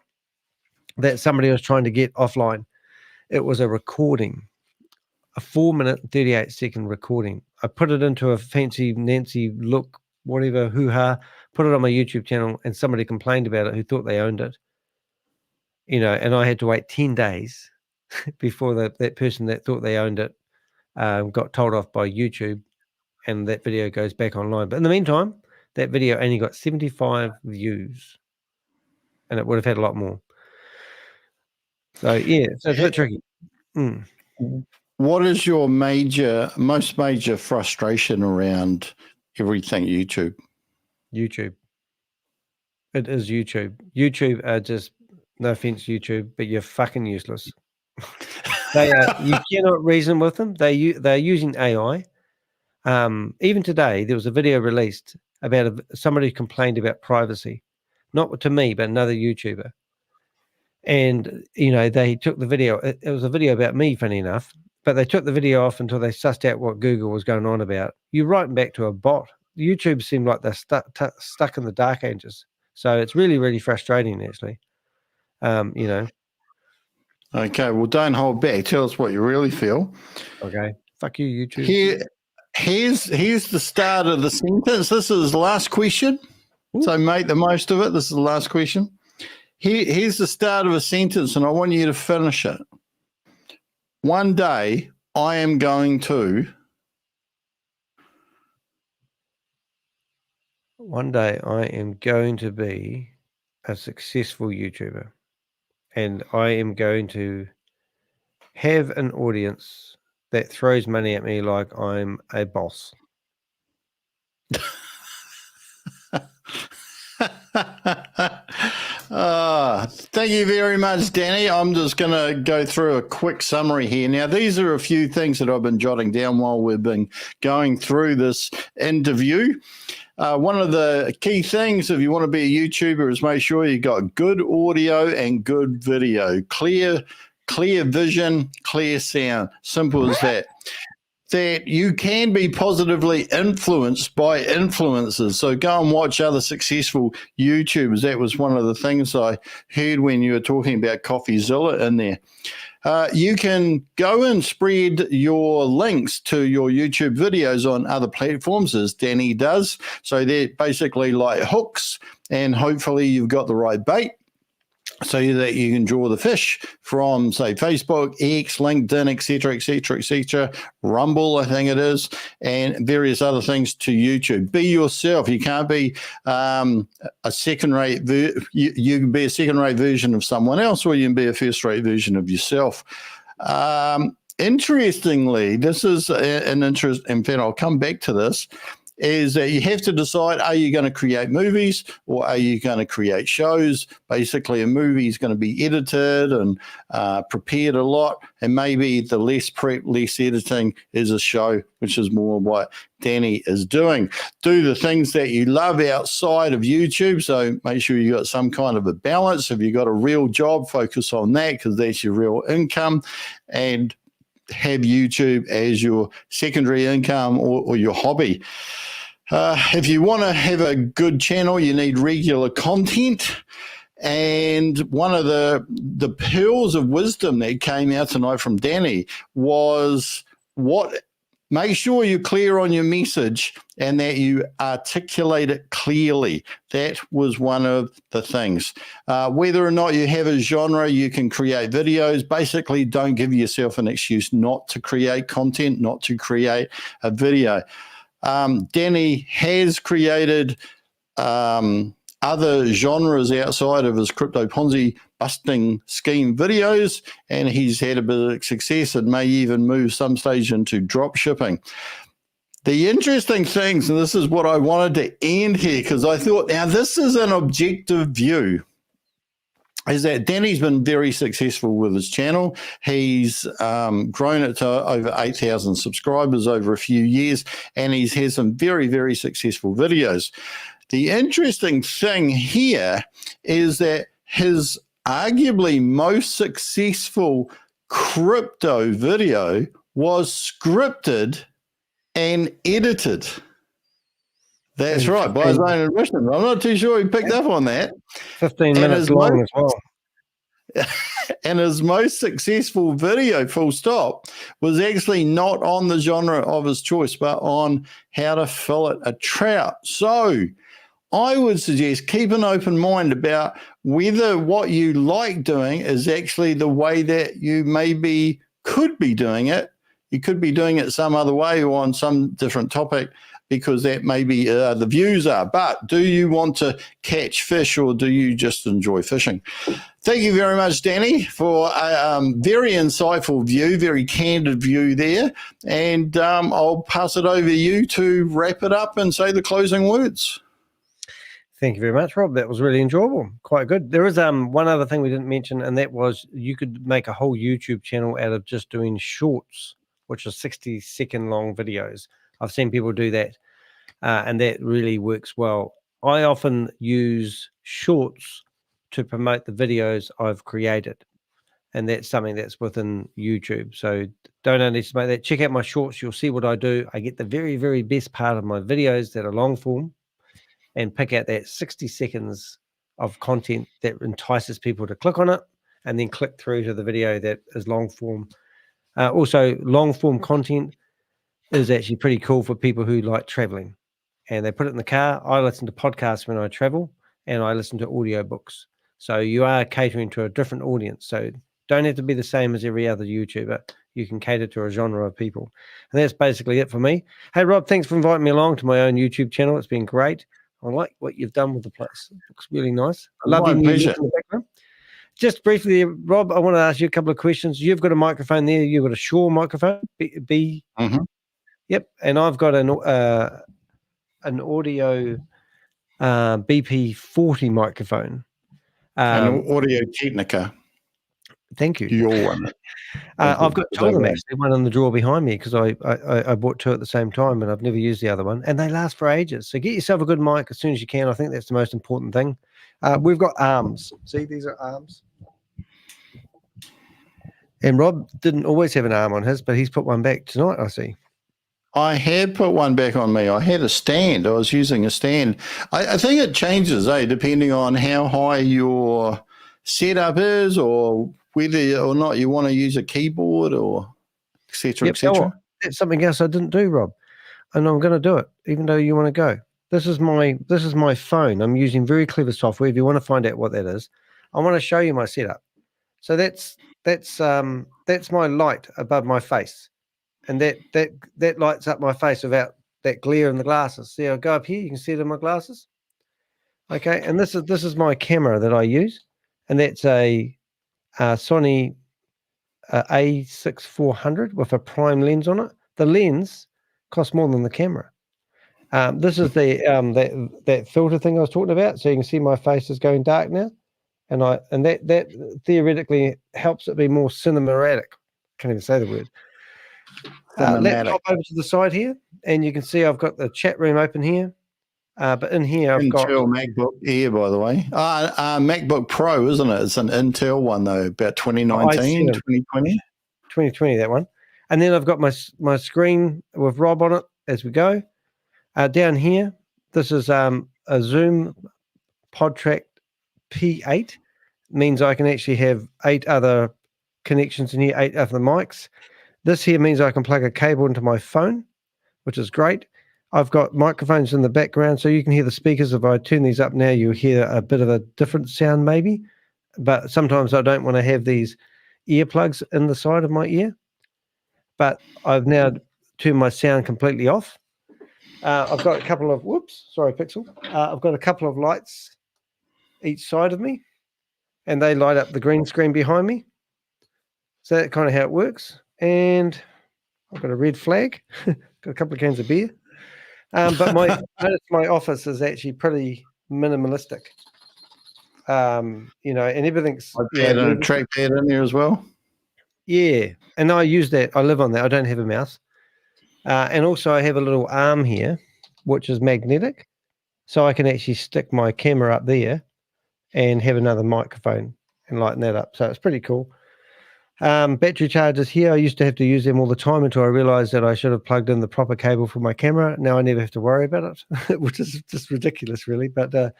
[SPEAKER 2] that somebody was trying to get offline. It was a recording, a 4-minute, 38-second recording. I put it into a fancy Nancy look, whatever, hoo-ha, put it on my YouTube channel, and somebody complained about it who thought they owned it. And I had to wait 10 days before that person that thought they owned it got told off by YouTube, and that video goes back online. But in the meantime, that video only got 75 views, and it would have had a lot more. So yeah, so it's a bit tricky.
[SPEAKER 1] What is your most major frustration around everything YouTube?
[SPEAKER 2] YouTube. It is YouTube. YouTube are just, no offense, YouTube, but you're fucking useless. You cannot reason with them. They're using AI. Even today, there was a video released about somebody who complained about privacy, not to me, but another YouTuber. And, they took the video. It was a video about me, funny enough, but they took the video off until they sussed out what Google was going on about. You're writing back to a bot. YouTube seemed like they're stuck in the dark ages. So it's really, really frustrating, actually.
[SPEAKER 1] Okay, well, don't hold back. Tell us what you really feel.
[SPEAKER 2] Okay. Fuck you, YouTube.
[SPEAKER 1] Here's the start of the sentence. This is the last question. Ooh. So make the most of it. This is the last question. Here's the start of a sentence, and I want you to finish it. One day I am going to.
[SPEAKER 2] One day I am going to be a successful YouTuber, and I am going to have an audience that throws money at me like I'm a boss.
[SPEAKER 1] Thank you very much, Danny. I'm just going to go through a quick summary here. Now, these are a few things that I've been jotting down while we've been going through this interview. One of the key things, if you want to be a YouTuber, is make sure you got good audio and good video. Clear vision, clear sound. Simple as that. That you can be positively influenced by influencers. So go and watch other successful YouTubers. That was one of the things I heard when you were talking about CoffeeZilla in there. You can go and spread your links to your YouTube videos on other platforms, as Danny does. So they're basically like hooks, and hopefully you've got the right bait, so that you can draw the fish from, say, Facebook, X, LinkedIn, etc., Rumble, I think it is, and various other things to YouTube. Be yourself. You can't be a second-rate. You can be a second-rate version of someone else, or you can be a first-rate version of yourself. Interestingly, this is an interest. In fact, I'll come back to this. Is that you have to decide, are you going to create movies or are you going to create shows? Basically, a movie is going to be edited and prepared a lot, and maybe the less prep, less editing is a show, which is more what Danny is doing. Do the things that you love outside of YouTube, so make sure you got some kind of a balance. If you got a real job, focus on that because that's your real income, and have YouTube as your secondary income or your hobby. If you want to have a good channel, you need regular content. And one of the pearls of wisdom that came out tonight from Danny was make sure you're clear on your message and that you articulate it clearly. That was one of the things. Whether or not you have a genre, you can create videos. Basically, don't give yourself an excuse not to create content, not to create a video. Danny has created other genres outside of his crypto Ponzi busting scheme videos, and he's had a bit of success and may even move some stage into dropshipping. The interesting things, and this is what I wanted to end here, because I thought, now this is an objective view, is that Danny's been very successful with his channel. He's grown it to over 8,000 subscribers over a few years, and he's had some very, very successful videos. The interesting thing here is that his arguably most successful crypto video was scripted and edited. That's
[SPEAKER 2] And
[SPEAKER 1] right, by his own admission. I'm not too sure he picked up on that.
[SPEAKER 2] 15 minutes long as well.
[SPEAKER 1] And his most successful video, full stop, was actually not on the genre of his choice, but on how to fillet a trout. So I would suggest keep an open mind about whether what you like doing is actually the way that you maybe could be doing it. You could be doing it some other way or on some different topic, because that maybe the views are. But do you want to catch fish, or do you just enjoy fishing? Thank you very much, Danny, for a very insightful view, very candid view there. And I'll pass it over to you to wrap it up and say the closing words.
[SPEAKER 2] Thank you very much, Rob. That was really enjoyable. Quite good. There is one other thing we didn't mention, and that was you could make a whole YouTube channel out of just doing shorts, which are 60-second long videos. I've seen people do that, and that really works well. I often use shorts to promote the videos I've created, and that's something that's within YouTube. So don't underestimate that. Check out my shorts. You'll see what I do. I get the very, very best part of my videos that are long form and pick out that 60 seconds of content that entices people to click on it, and then click through to the video that is long form. Also, long form content is actually pretty cool for people who like traveling, and they put it in the car. I listen to podcasts when I travel, and I listen to audiobooks. So you are catering to a different audience. So don't have to be the same as every other YouTuber. You can cater to a genre of people. And that's basically it for me. Hey, Rob, thanks for inviting me along to my own YouTube channel. It's been great. I like what you've done with the place. It looks really nice. I love your music in the background. Just briefly, Rob, I want to ask you a couple of questions. You've got a microphone there. You've got a Shure microphone, Yep, and I've got an audio BP40 microphone.
[SPEAKER 1] An Audio Technica.
[SPEAKER 2] Thank you.
[SPEAKER 1] Your one.
[SPEAKER 2] I've got two of them actually, one in the drawer behind me, because I bought two at the same time, and I've never used the other one, and they last for ages. So get yourself a good mic as soon as you can. I think that's the most important thing. We've got arms. See, these are arms. And Rob didn't always have an arm on his, but he's put one back tonight, I see.
[SPEAKER 1] I had put one back on me. I had a stand. I was using a stand. I think it changes, depending on how high your setup is, or whether or not you want to use a keyboard, or et cetera, et cetera.
[SPEAKER 2] That's something else I didn't do, Rob, and I'm going to do it, even though you want to go. This is my phone. I'm using very clever software. If you want to find out what that is, I want to show you my setup. So that's my light above my face. And that lights up my face without that glare in the glasses. See, I'll go up here. You can see it in my glasses. Okay, and this is my camera that I use, and that's a Sony A6400 with a prime lens on it. The lens costs more than the camera. This is the that filter thing I was talking about. So you can see my face is going dark now, and that theoretically helps it be more cinematic. Can't even say the word. Let's hop over to the side here, and you can see I've got the chat room open here. But in here, I've got
[SPEAKER 1] Intel MacBook Air, by the way. MacBook Pro, isn't it? It's an Intel one, though, about 2019, 2020.
[SPEAKER 2] 2020, that one. And then I've got my screen with Rob on it as we go. Down here, this is a Zoom PodTrack P8. Means I can actually have 8 other connections in here, 8 other mics. This here means I can plug a cable into my phone, which is great. I've got microphones in the background, so you can hear the speakers. If I turn these up now, you'll hear a bit of a different sound maybe. But sometimes I don't want to have these earplugs in the side of my ear. But I've now turned my sound completely off. I've got a couple of, Pixel. I've got a couple of lights each side of me, and they light up the green screen behind me. So that's kind of how it works. And I've got a red flag, got a couple of cans of beer. But my office is actually pretty minimalistic. And everything's
[SPEAKER 1] and a trackpad in there as well.
[SPEAKER 2] Yeah, and I use that. I live on that. I don't have a mouse. And also I have a little arm here, which is magnetic. So I can actually stick my camera up there and have another microphone and lighten that up. So it's pretty cool. Battery chargers here. I used to have to use them all the time until I realized that I should have plugged in the proper cable for my camera. Now I never have to worry about it, which is just ridiculous, really. But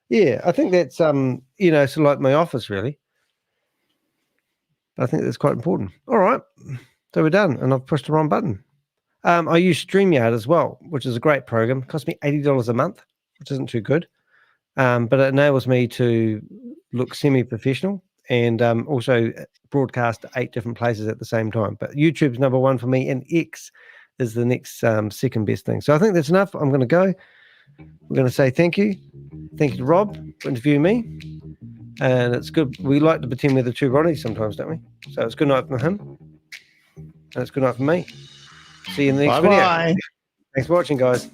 [SPEAKER 2] yeah, I think that's, sort of like my office, really. I think that's quite important. All right. So we're done, and I've pushed the wrong button. I use StreamYard as well, which is a great program. It costs me $80 a month, which isn't too good. But it enables me to look semi-professional and also broadcast to 8 different places at the same time. But YouTube's number 1 for me, and X is the next second best thing. So I think that's enough. I'm going to go. We're going to say thank you. Thank you to Rob for interviewing me. And it's good. We like to pretend we're the two Ronnies sometimes, don't we? So it's good night for him. And it's good night for me. See you in the next video.
[SPEAKER 1] Bye-bye.
[SPEAKER 2] Thanks for watching, guys.